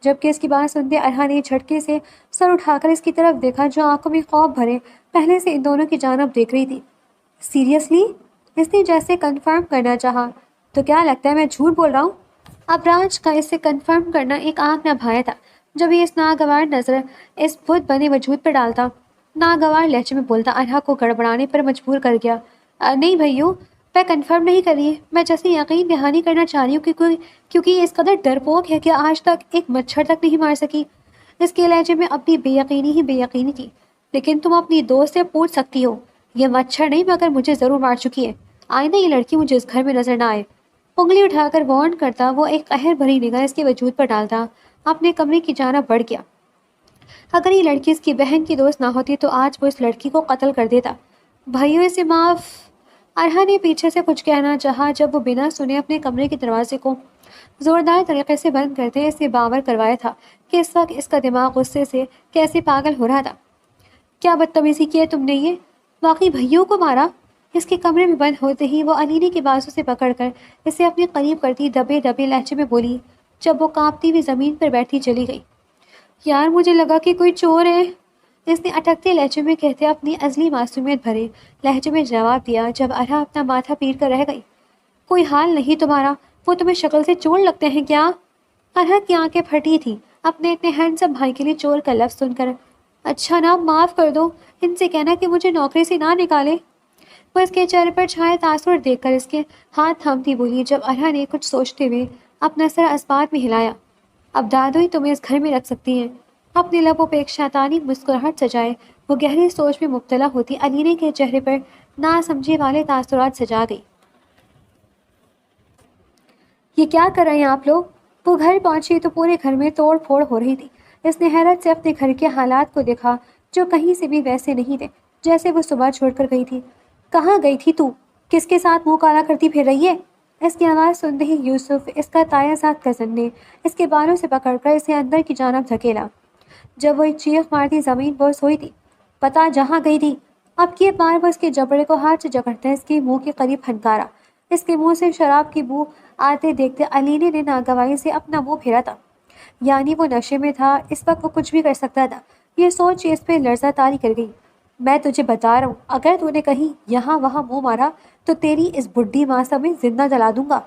جبکہ اس کی بات سنتے ارہا نے جھٹکے سے سر اٹھا کر اس کی طرف دیکھا جو آنکھوں میں خوف بھرے پہلے سے ان دونوں کی جانب دیکھ رہی تھی۔ سیریسلی؟ اس نے جیسے کنفرم کرنا چاہا، تو کیا لگتا ہے میں جھوٹ بول رہا ہوں؟ اب راج کا اسے کنفرم کرنا ایک آنکھ نہ بھایا تھا، جب یہ اس ناگوار نظر اس بت بنے وجود پر ڈالتا۔ ناگوار لہجے میں بولتا ارہا کو گڑبڑانے پر مجبور کر گیا۔ نہیں بھائیو، میں کنفرم نہیں کر رہی، میں جیسے یقین دہانی کرنا چاہ رہی ہوں کیونکہ یہ اس قدر ڈرپوک ہے کہ آج تک ایک مچھر تک نہیں مار سکی۔ اس کے لہجے میں اب بھی بے یقینی ہی بے یقینی تھی۔ لیکن تم اپنی دوست سے پوچھ سکتی ہو، یہ مچھر نہیں مگر مجھے ضرور مار چکی ہے۔ آئندہ یہ لڑکی مجھے اس گھر میں نظر نہ آئے۔ انگلی اٹھا کر وارن کرتا وہ ایک قہر بھری نگاہ اس کے وجود پر ڈالتا اپنے کمرے کی جانب بڑھ گیا۔ اگر یہ لڑکی اس کی بہن کی دوست نہ ہوتی تو آج وہ اس لڑکی کو قتل کر دیتا۔ بھائیو اسے معاف، ارہا نے پیچھے سے کچھ کہنا چاہا جب وہ بنا سنے اپنے کمرے کے دروازے کو زوردار طریقے سے بند کرتے اسے باور کروایا تھا کہ اس وقت اس کا دماغ غصے سے کیسے پاگل ہو رہا تھا۔ کیا بدتمیزی کی ہے تم نے یہ؟ واقعی بھائیوں کو مارا؟ اس کے کمرے میں بند ہوتے ہی وہ علینے کے بازو سے پکڑ کر اسے اپنے قریب کرتی دبے دبے لہجے میں بولی، جب وہ کانپتی ہوئی زمین پر بیٹھی چلی گئی۔ یار مجھے لگا کہ کوئی چور ہے، اس نے اٹکتے لہجے میں کہتے اپنی ازلی معصومیت بھرے لہجے میں جواب دیا، جب ارہا اپنا ماتھا پیٹ کر رہ گئی۔ کوئی حال نہیں تمہارا، وہ تمہیں شکل سے چور لگتے ہیں کیا؟ ارہا کی آنکھیں پھٹی تھی اپنے اتنے ہینڈسم بھائی کے لیے چور کا لفظ سن کر۔ اچھا نا، معاف کر دو، ان سے کہنا کہ مجھے نوکری سے نہ نکالے۔ وہ اس کے چہرے پر چھائے تاثر دیکھ کر اس کے ہاتھ تھامتی بولی، جب ارہا نے کچھ سوچتے ہوئے اپنا سر اسبات میں ہلایا۔ اب دادو ہی تمہیں اس گھر میں رکھ سکتی ہیں۔ اپنے لبوں پہ ایک شیطانی مسکراہٹ سجائے وہ گہری سوچ میں مبتلا ہوتی علینے کے چہرے پر نا سمجھے والے تاثرات سجا گئی۔ یہ کیا کر رہے ہیں آپ لوگ؟ وہ گھر پہنچی تو پورے گھر میں توڑ پھوڑ ہو رہی تھی۔ اس نے حیرت سے اپنے گھر کے حالات کو دیکھا جو کہیں سے بھی ویسے نہیں تھے جیسے وہ صبح چھوڑ کر گئی تھی۔ کہاں گئی تھی تو؟ کس کے ساتھ منہ کالا کرتی پھر رہی ہے؟ اس کی آواز سنتے ہی یوسف، اس کا تایا زاد کزن، نے اس کے بالوں سے پکڑ کر اسے اندر کی جانب دھکیلا۔ جب وہ ایک چیخ مارتی زمین پر سوئی تھی۔ پتا جہاں گئی تھی؟ اب کی بار وہ اس کے جبڑے کو ہاتھ سے جکڑتا اس کے منہ کے قریب پھنکارا۔ اس کے منہ سے شراب کی بو آتے دیکھتے علینے نے ناگواری سے اپنا منہ پھیرا تھا، یعنی وہ نشے میں تھا، اس وقت وہ کچھ بھی کر سکتا تھا۔ یہ سوچ اس پہ لرزہ طاری کر گئی۔ میں تجھے بتا رہا ہوں، اگر تو نے کہیں یہاں وہاں منہ مارا تو تیری اس بڈھی ماں میں زندہ جلا دوں گا۔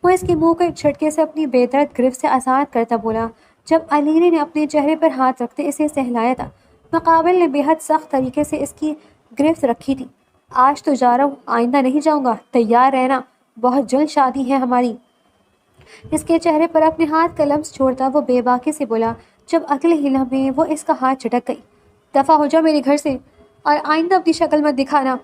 وہ اس کے منہ کو ایک جھٹکے سے اپنی بے درد گرفت سے آزاد کرتا بولا، جب علینے نے اپنے چہرے پر ہاتھ رکھتے اسے سہلایا تھا۔ مقابل نے بے حد سخت طریقے سے اس کی گرفت رکھی تھی۔ آج تو جا رہا ہوں، آئندہ نہیں جاؤں گا، تیار رہنا، بہت جلد شادی ہے ہماری۔ اس کے چہرے پر اپنے ہاتھ کا لمس چھوڑتا وہ بے باکی سے بولا، جب اگلے ہی لمحے وہ اس کا ہاتھ جھٹک گئی۔ دفع ہو جا میرے گھر سے، اور آئندہ اپنی شکل مت دکھانا۔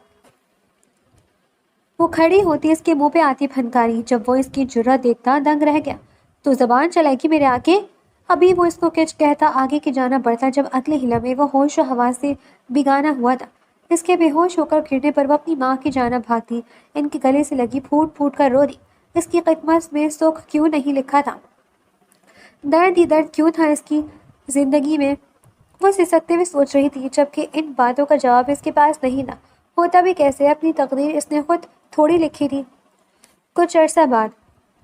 وہ کھڑی ہوتی اس کے منہ پہ آتی پھنکاری، جب وہ اس کی جرأت دیکھتا دنگ رہ گیا۔ تو زبان چلائے گی میرے آگے؟ ابھی وہ اس کو کچھ کہتا آگے کی جانب بڑھتا جب اگلے ہی لمحے وہ ہوش و حواس سے بیگانہ ہوا تھا۔ اس کے بے ہوش ہو کر گرنے پر وہ اپنی ماں کی جانب بھاگتی، ان کے گلے سے لگی، پھوٹ پھوٹ کر رو دی۔ اس کی قدمت میں سکھ کیوں نہیں لکھا تھا؟ درد ہی درد کیوں تھا اس کی زندگی میں؟ وہ سسکتے ہوئے سوچ رہی تھی، جبکہ ان باتوں کا جواب اس کے پاس نہیں تھا۔ ہوتا بھی کیسے؟ اپنی تقدیر اس نے خود تھوڑی لکھی تھی۔ کچھ عرصہ بعد،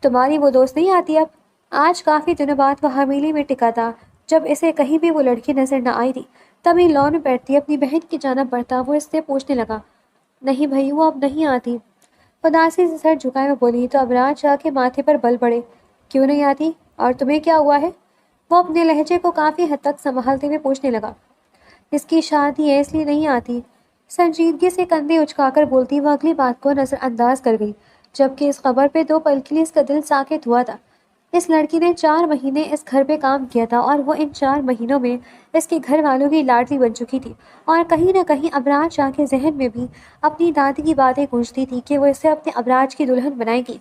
تمہاری وہ دوست نہیں آتی اب؟ آج کافی دنوں بعد وہ حویلی میں ٹکا تھا۔ جب اسے کہیں بھی وہ لڑکی نظر نہ آئی تھی، تبھی لان میں بیٹھتی اپنی بہن کی جانب بڑھتا وہ اس سے پوچھنے لگا، نہیں بھائی، وہ اب نہیں آتی؟ اداسی سے سر جھکائے وہ بولی تو ابراج شاہ کے ماتھے پر بل پڑے۔ کیوں نہیں آتی؟ اور تمہیں کیا ہوا ہے؟ وہ اپنے لہجے کو کافی حد تک سنبھالتے ہوئے پوچھنے لگا۔ اس کی شادی ہے، اس لیے نہیں آتی۔ سنجیدگی سے کندھے اچکا کر بولتی وہ اگلی بات کو نظر انداز کر گئی، جبکہ اس خبر پہ 2 پل کے لیے اس کا دل ساکت ہوا تھا۔ اس لڑکی نے 4 مہینے اس گھر پہ کام کیا تھا اور وہ ان 4 مہینوں میں اس کے گھر والوں کی لاڈلی بن چکی تھی، اور کہیں نہ کہیں ابراج شاہ کے ذہن میں بھی اپنی دادی کی باتیں گونجتی تھی کہ وہ اسے اپنے ابراج کی دلہن بنائے گی۔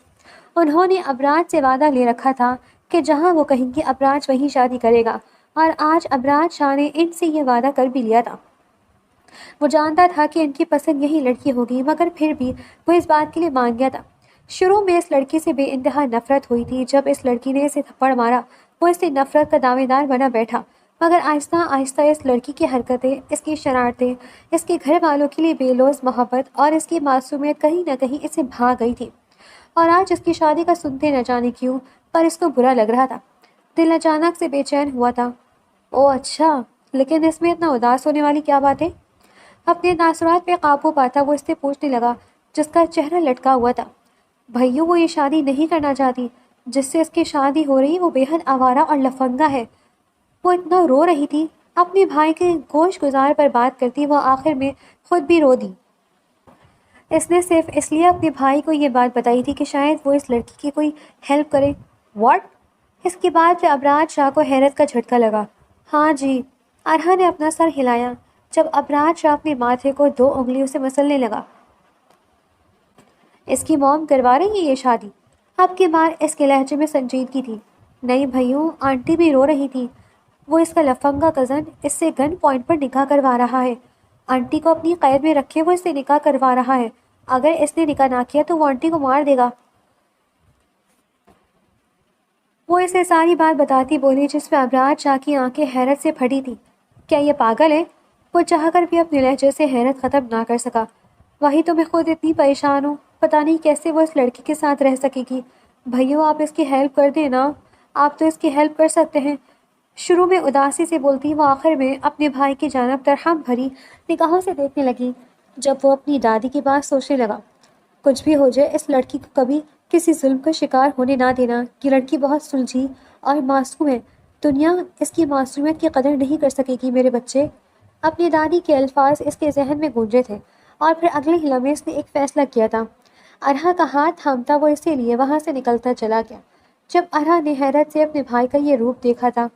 انہوں نے ابراج سے وعدہ لے رکھا تھا کہ جہاں وہ کہیں گے ابراج وہیں شادی کرے گا، اور آج ابراج شاہ نے ان سے یہ وعدہ کر بھی لیا تھا۔ وہ جانتا تھا کہ ان کی پسند یہی لڑکی ہوگی، مگر پھر بھی وہ اس بات کے لیے مان گیا تھا۔ شروع میں اس لڑکی سے بے انتہا نفرت ہوئی تھی۔ جب اس لڑکی نے اسے تھپڑ مارا، وہ اس سے نفرت کا دعوے دار بنا بیٹھا، مگر آہستہ آہستہ اس لڑکی کی حرکتیں، اس کی شرارتیں، اس کے گھر والوں کے لیے بے لوث محبت اور اس کی معصومیت کہیں نہ کہیں اسے بھا گئی تھی، اور آج اس کی شادی کا سنتے نہ جانے کیوں پر اس کو برا لگ رہا تھا۔ دل اچانک سے بے چین ہوا تھا۔ او اچھا، لیکن اس میں اتنا اداس ہونے والی کیا بات ہے؟ اپنے تاثرات پہ قابو پاتا وہ اس سے پوچھنے لگا، جس کا چہرہ لٹکا ہوا تھا۔ بھائیو، وہ یہ شادی نہیں کرنا چاہتی۔ جس سے اس کی شادی ہو رہی وہ بے حد آوارہ اور لفنگا ہے۔ وہ اتنا رو رہی تھی، اپنے بھائی کے گوش گزار پر بات کرتی وہ آخر میں خود بھی رو دی۔ اس نے صرف اس لیے اپنے بھائی کو یہ بات بتائی تھی کہ شاید وہ اس لڑکی کی کوئی ہیلپ کرے۔ واٹ؟ اس کی بات پہ ابراج شاہ کو حیرت کا جھٹکا لگا۔ ہاں جی، ارہا نے اپنا سر ہلایا، جب ابراج شاہ اپنے ماتھے کو 2 انگلیوں سے مسلنے لگا۔ اس کی موم کروا رہی ہے یہ شادی؟ اب کی بار اس کے لہجے میں سنجیدگی تھی۔ نہیں بھائیوں، آنٹی بھی رو رہی تھی۔ وہ اس کا لفنگا کزن اس سے گن پوائنٹ پر نکاح کروا رہا ہے۔ آنٹی کو اپنی قید میں رکھے وہ اس سے نکاح کروا رہا ہے۔ اگر اس نے نکاح نہ کیا تو وہ آنٹی کو مار دے گا۔ وہ اسے ساری بات بتاتی بولی، جس پہ ابراج شاہ کی آنکھیں حیرت سے پھٹی تھی۔ کیا یہ پاگل ہے؟ وہ چاہ کر بھی اپنے لہجے سے حیرت ختم نہ کر سکا۔ وہی تو میں خود اتنی پریشان ہوں، پتہ نہیں کیسے وہ اس لڑکی کے ساتھ رہ سکے گی۔ بھائیو، آپ اس کی ہیلپ کر دیں نا، آپ تو اس کی ہیلپ کر سکتے ہیں۔ شروع میں اداسی سے بولتی وہ آخر میں اپنے بھائی کی جانب ترحم بھری نگاہوں سے دیکھنے لگی۔ جب وہ اپنی دادی کی بات سوچنے لگا، کچھ بھی ہو جائے اس لڑکی کو کبھی کسی ظلم کا شکار ہونے نہ دینا۔ یہ لڑکی بہت سلجھی اور معصوم ہے، دنیا اس کی معصومیت کی قدر نہیں کر سکے گی میرے بچے۔ اپنی دادی کے الفاظ اس کے ذہن میں گونجے تھے، اور پھر اگلے ہی لمحے اس نے ایک فیصلہ کیا تھا۔ ارہا کا ہاتھ تھامتا وہ اسی لیے وہاں سے نکلتا چلا گیا۔ جب ارہا نے حیرت سے اپنے بھائی کا یہ روپ دیکھا تھا،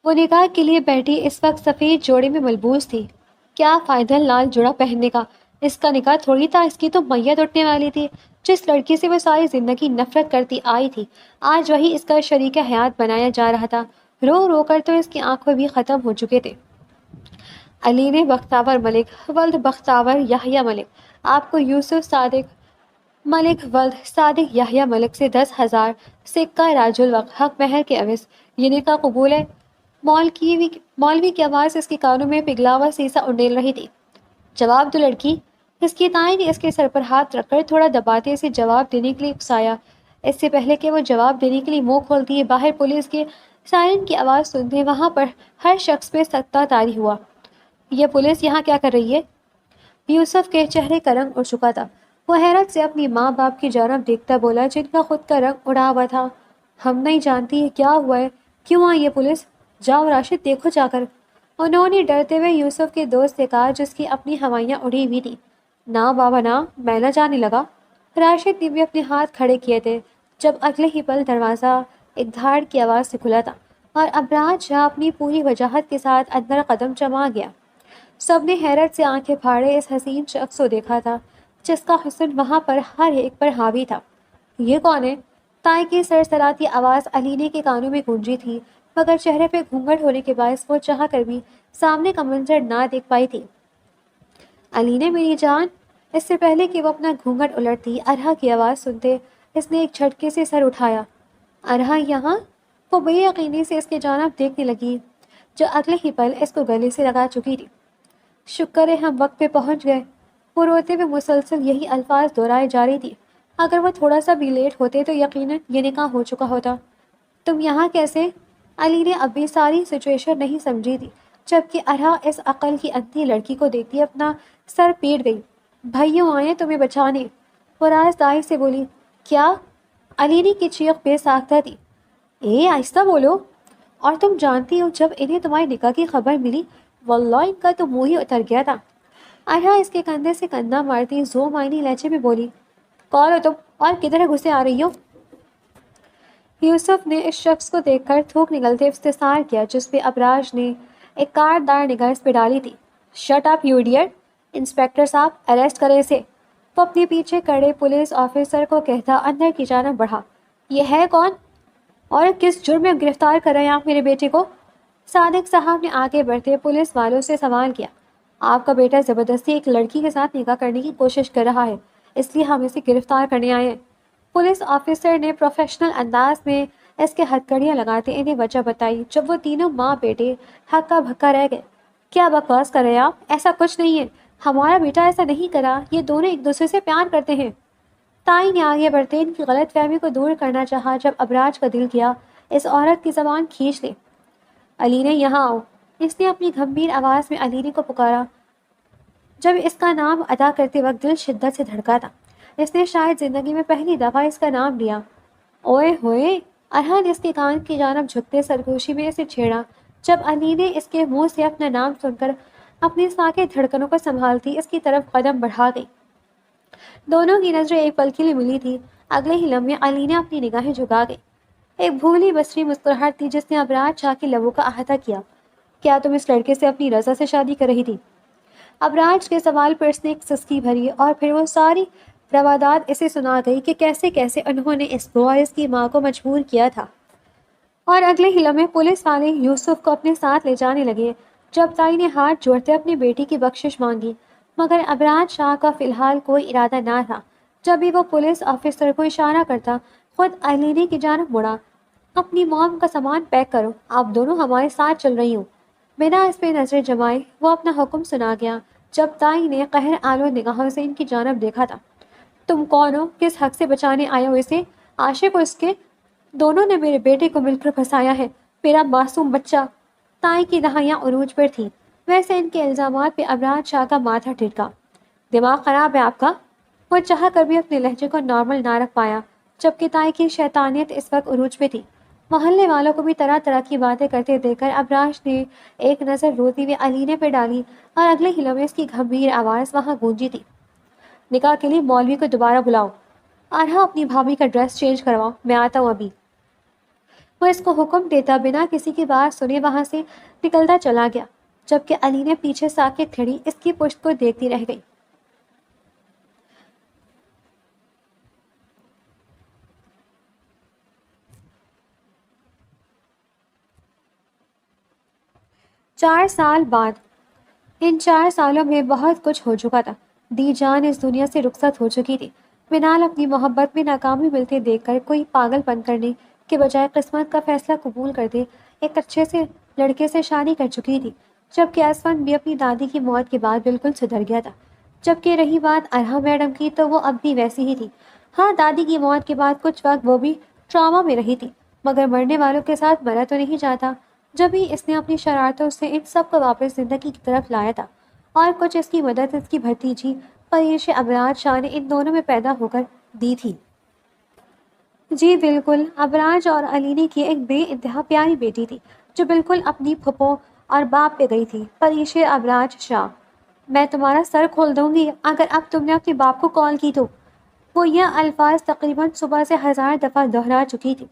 وہ نکاح کے لیے بیٹھی اس وقت سفید جوڑے میں ملبوس تھی۔ کیا فائدہ لال جوڑا پہننے کا؟ اس کا نکاح تھوڑی تھا، اس کی تو میت اٹھنے والی تھی۔ جس لڑکی سے وہ ساری زندگی نفرت کرتی آئی تھی، آج وہی اس کا شریک حیات بنایا جا رہا تھا۔ رو رو کر تو اس کی آنکھوں بھی ختم ہو چکے تھے۔ علی نے بختاور ملک ولد بختاور یحییٰ ملک آپ کو یوسف صادق ملک ولد صادق یحییٰ ملک سے 10,000 سکہ راج الوقت حق مہر کے عوض یہ نکاح قبول ہے؟ مولوی کی آواز اس کے کانوں میں پگھلا ہوا سیسا انڈیل رہی تھی۔ جواب دو لڑکی۔ اس کی تائیں نے اس کے سر پر ہاتھ رکھ کر تھوڑا دباتے اسے جواب دینے کے لیے اکسایا۔ اس سے پہلے کہ وہ جواب دینے کے لیے منہ کھولتی ہے، باہر پولیس کے سائرن کی آواز سنتے وہاں پر ہر شخص پہ سکتہ طاری ہوا۔ یہ پولیس یہاں کیا کر رہی ہے؟ یوسف کے چہرے کا رنگ اڑ چکا تھا۔ وہ حیرت سے اپنی ماں باپ کی جانب دیکھتا بولا، جن کا خود کا رنگ اڑا ہوا تھا۔ ہم نہیں جانتی کیا ہوا ہے، کیوں آئی یہ پولیس؟ جاؤ راشد، دیکھو جا کر۔ انہوں نے ڈرتے ہوئے یوسف کے دوست سے کہا، جس کی اپنی ہوائیاں اڑی ہوئی تھی۔ نہ بابا نہ، میں نہ جانے لگا۔ راشد نے بھی اپنے ہاتھ کھڑے کیے تھے، جب اگلے ہی پل دروازہ ایک دھاڑ کی آواز سے کھلا تھا، اور ابراج شاہ اپنی پوری وجاہت کے ساتھ اندر قدم جما گیا۔ سب نے حیرت سے آنکھیں پھاڑے اس حسین شخص کو دیکھا تھا، جس کا حسن وہاں پر ہر ایک پر حاوی تھا۔ یہ کون ہے؟ تائی کی سرسراتی آواز علینے کے کانوں میں گونجی تھی، مگر چہرے پہ گھونگھٹ ہونے کے باعث وہ چاہ کر بھی سامنے کا منظر نہ دیکھ پائی تھی۔ علینے میری جان! اس سے پہلے کہ وہ اپنا گھونگھٹ الٹتی، ارہا کی آواز سنتے اس نے ایک جھٹکے سے سر اٹھایا۔ ارہا یہاں؟ وہ بے یقینی سے اس کی جانب دیکھنے لگی جو اگلے ہی پل اس کو گلے سے لگا چکی تھی۔ شکر ہے ہم وقت پہ پہنچ گئے۔ وہ روتے ہوئے مسلسل یہی الفاظ دہرائے جا رہی تھی۔ اگر وہ تھوڑا سا بھی لیٹ ہوتے تو یقیناً یہ نکاح ہو چکا ہوتا۔ تم یہاں کیسے؟ علی نے اب بھی ساری سچویشن نہیں سمجھی تھی، جبکہ ارہا اس عقل کی اندھی لڑکی کو دیکھتی اپنا سر پیٹ گئی۔ بھائیوں آئے تمہیں بچانے، وہ رازداری سے بولی۔ کیا؟ علینے کی چیخ بے ساختہ تھی۔ آہستہ بولو۔ اور تم جانتی ہو جب انہیں تمہاری نکاح کی خبر ملی، واللہ ان کا تو منہ ہی اتر گیا تھا۔ ارہا اس کے کندھے سے کندھا مارتی زو معنی لہجے میں بولی۔ کون ہو تم اور کدھر گھسے آ رہی ہو؟ یوسف نے اس شخص کو دیکھ کر تھوک نکلتے استحصال کیا جس پہ ابراج نے ایک کاردار نگاہ اس پہ ڈالی تھی۔ Shut up you idiot! Inspector صاحب اریسٹ کریں اسے! وہ اپنے پیچھے کھڑے پولیس آفیسر کو کہتا اندر کی جانب بڑھا۔ یہ ہے کون اور کس جرم میں گرفتار کر رہے ہیں آپ میرے بیٹے کو؟ صادق صاحب نے آگے بڑھتے پولیس والوں سے سوال کیا۔ آپ کا بیٹا زبردستی ایک لڑکی کے ساتھ نکاح کرنے کی کوشش کر رہا ہے، اس لیے ہم اسے گرفتار کرنے آئے ہیں۔ پولیس آفیسر نے پروفیشنل انداز میں اس کے ہتھکڑیاں لگاتے انہیں وجہ بتائی، جب وہ تینوں ماں بیٹے ہکا بھکا رہ گئے۔ کیا بکواس کر رہے ہیں آپ؟ ایسا کچھ نہیں ہے، ہمارا بیٹا ایسا نہیں کرا، یہ دونوں ایک دوسرے سے پیار کرتے ہیں۔ تائی نے آگے بڑھتے ان کی غلط فہمی کو دور کرنا چاہا، جب ابراج کا دل کیا اس عورت کی زبان کھینچ لے۔ علینے یہاں آؤ! اس نے اپنی گھمبیر آواز میں علینے کو پکارا۔ جب اس کا نام ادا کرتے وقت دل شدت سے دھڑکا تھا۔ اس نے شاید زندگی میں پہلی دفعہ اس کا نام لیا۔ اوئے ہوئے! ارہا نے اس کے کان کی جانب جھکتے سرگوشی میں اسے چھیڑا، جب علی نے اس کے منہ سے اپنا نام سن کر اپنی ساکت دھڑکنوں کو سنبھالتی اس کی طرف قدم بڑھا گئی۔ دونوں کی نظریں ایک پل کے لیے ملی تھی، اگلے ہی لمحے علی نے اپنی نگاہیں جھکا گئی۔ ایک بھولی بسری مسکراہٹ تھی جس نے ابراج شاہ کے لبوں کا احاطہ کیا۔ کیا تم اس لڑکے سے اپنی رضا سے شادی کر رہی تھی؟ ابراج کے سوال پر اس نے ایک سسکی بھری اور پھر وہ ساری روادات اسے سنا گئی کہ کیسے کیسے انہوں نے اس کو اور اس کی ماں کو مجبور کیا تھا۔ اور اگلے ہی لمحے پولیس والے یوسف کو اپنے ساتھ لے جانے لگے، جب تائی نے ہاتھ جوڑتے اپنی بیٹی کی بخشش مانگی، مگر ابراج شاہ کا فی الحال کوئی ارادہ نہ تھا۔ جب بھی وہ پولیس آفیسر کو اشارہ کرتا، خود علینے کی جانب مڑا۔ اپنی موم کا سامان پیک کرو، آپ دونوں ہمارے ساتھ چل رہی ہوں۔ بنا اس پہ نظر جمائے وہ اپنا حکم سنا گیا، جب تائی نے قہر آلود نگاہوں سے ان کی جانب دیکھا تھا۔ تم کون ہو؟ کس حق سے بچانے آئے ہو اسے؟ عاشق ہو اس کے؟ دونوں نے میرے بیٹے کو مل کر پھنسایا ہے، میرا معصوم بچہ۔ تائی کی دہائیاں عروج پر تھیں، ویسے ان کے الزامات پہ ابراج شاہ کا ماتھا ٹھٹکا۔ دماغ خراب ہے آپ کا؟ وہ چاہ کر بھی اپنے لہجے کو نارمل نہ رکھ پایا، جبکہ تائی کی شیطانیت اس وقت عروج پہ تھی۔ محلے والوں کو بھی طرح طرح کی باتیں کرتے دیکھ کر ابراج نے ایک نظر روتی ہوئی علینے پہ ڈالی اور اگلے ہی لمحے اس کی گھمبیر آواز وہاں گونجی تھی۔ نکاح کے لیے مولوی کو دوبارہ بلاؤ، ارہا اپنی بھابھی کا ڈریس چینج کرواؤ، میں آتا ہوں ابھی۔ وہ اس کو حکم دیتا بنا کسی کی بات سنے وہاں سے نکلتا چلا گیا، جبکہ علی نے پیچھے ساکت کھڑی اس کی پشت کو دیکھتی رہ گئی۔ 4 سال بعد۔ ان 4 سالوں میں بہت کچھ ہو چکا تھا۔ دی جان اس دنیا سے رخصت ہو چکی تھی۔ منال اپنی محبت میں ناکامی ملتے دیکھ کر کوئی پاگل پن کرنے کے بجائے قسمت کا فیصلہ قبول کرتے ایک اچھے سے لڑکے سے شادی کر چکی تھی، جبکہ اسفند بھی اپنی دادی کی موت کے بعد بالکل سدھر گیا تھا۔ جبکہ رہی بات ارہا میڈم کی تو وہ اب بھی ویسی ہی تھی۔ ہاں، دادی کی موت کے بعد کچھ وقت وہ بھی ٹراما میں رہی تھی، مگر مرنے والوں کے ساتھ مرا تو نہیں جاتا۔ جب ہی اس نے اپنی شرارتوں سے ان سب کو واپس زندگی کی طرف لایا تھا، اور کچھ اس کی مدد اس کی بھتیجی پریش ابراج شاہ نے ان دونوں میں پیدا ہو کر دی تھی۔ جی بالکل، ابراج اور علینے کی ایک بے انتہا پیاری بیٹی تھی جو بالکل اپنی پھپھو اور باپ پہ گئی تھی، پریش ابراج شاہ۔ میں تمہارا سر کھول دوں گی اگر اب تم نے اپنے باپ کو کال کی تو۔ وہ یہ الفاظ تقریباً صبح سے 1000 دفعہ دہرا چکی تھی،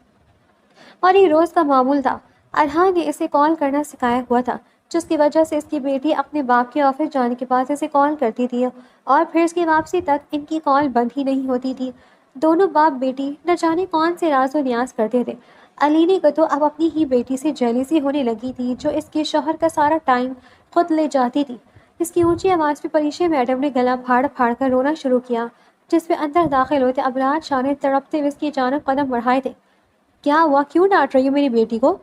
اور یہ روز کا معمول تھا۔ ارہا نے اسے کال کرنا سکھایا ہوا تھا جس کی وجہ سے اس کی بیٹی اپنے باپ کے آفس جانے کے بعد اسے کال کرتی تھی اور پھر اس کی واپسی تک ان کی کال بند ہی نہیں ہوتی تھی۔ دونوں باپ بیٹی نہ جانے کون سے راز و نیاز کرتے تھے۔ علینے کو تو اب اپنی ہی بیٹی سے جیلیسی ہونے لگی تھی جو اس کے شوہر کا سارا ٹائم خود لے جاتی تھی۔ اس کی اونچی آواز پہ پریشے میڈم نے گلا پھاڑ پھاڑ کر رونا شروع کیا، جس پہ اندر داخل ہوتے ابراج شاہ نے تڑپتے ہوئے اس کی جانب قدم بڑھائے تھے۔ کیا ہوا؟ کیوں ڈانٹ رہی ہو میری بیٹی کو؟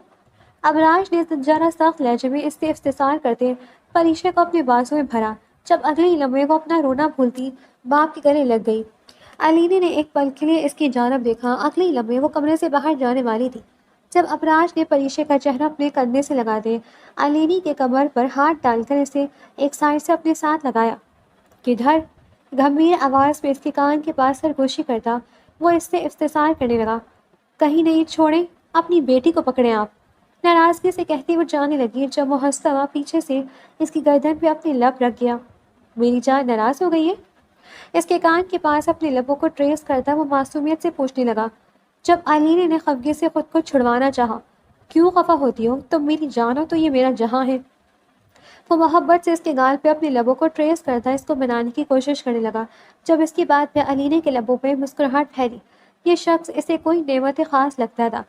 ابراج نے ذرا سخت لہجے میں اس سے استفسار کرتے پریشے کو اپنے بازو میں بھرا۔ جب اگلے ہی لمحے وہ اپنا رونا بھولتی باپ کے گلے لگ گئی۔ علینے نے ایک پل کے لیے اس کی جانب دیکھا۔ اگلے ہی لمحے وہ کمرے سے باہر جانے والی تھی جب ابراج نے پریشے کا چہرہ اپنے کندھے سے لگا دے علینی کے کمر پر ہاتھ ڈال کر اسے ایک سائڈ سے اپنے ساتھ لگایا۔ کدھر؟ گھمبیر آواز میں اس کے کان کے پاس سرگوشی کرتا وہ اس سے استفسار کرنے لگا۔ کہیں نہیں، چھوڑیں، اپنی بیٹی کو پکڑیں آپ، ناراضگی سے کہتی وہ جانے لگی جب وہ ہنستا ہوا پیچھے سے اس کی گردن پہ اپنی لب رکھ گیا۔ میری جان ناراض ہو گئی ہے؟ اس کے کان کے پاس اپنے لبوں کو ٹریس کرتا وہ معصومیت سے پوچھنے لگا۔ جب علینے نے خفگی سے خود کو چھڑوانا چاہا، کیوں خفا ہوتی ہو؟ تم میری جان ہو تو یہ میرا جہاں ہے۔ وہ محبت سے اس کے گال پہ اپنے لبوں کو ٹریس کرتا اس کو بنانے کی کوشش کرنے لگا۔ جب اس کی بات پہ علینے کے لبوں پہ مسکراہٹ پھیلی، یہ شخص اسے کوئی نعمت خاص لگتا تھا۔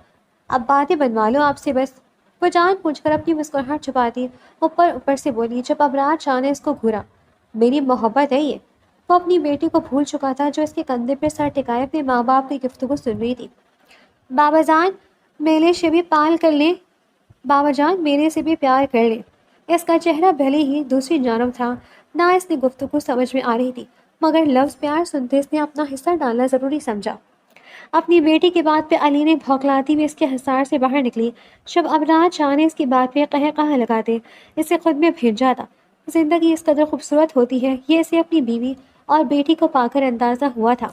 اب باتیں بنوا لو آپ سے بس، وہ جان پوچھ کر اپنی مسکراہٹ چھپاتی اوپر سے بولی جب ابراج شاہ نے اس کو گھورا۔ میری محبت ہے یہ۔ وہ اپنی بیٹی کو بھول چکا تھا جو اس کے کندھے پہ سر ٹکائے اپنے ماں باپ کی گفتگو سن رہی تھی۔ بابا جان میرے سے بھی پال کر لیں، بابا جان میرے سے بھی پیار کر لیں۔ اس کا چہرہ بھلے ہی دوسری جانب تھا، نہ اس نے گفتگو سمجھ میں آ رہی تھی، مگر لفظ پیار سنتے اس نے اپنا حصہ ڈالنا ضروری سمجھا۔ اپنی بیٹی کی بات پہ علینے بھوکلاتی ہوئی اس کے حصار سے باہر نکلی جب ابراج شاہ نے اس کی بات پہ قہقہہ لگاتے اسے خود میں بھیجا تھا۔ زندگی اس قدر خوبصورت ہوتی ہے، یہ اسے اپنی بیوی اور بیٹی کو پا کر اندازہ ہوا تھا۔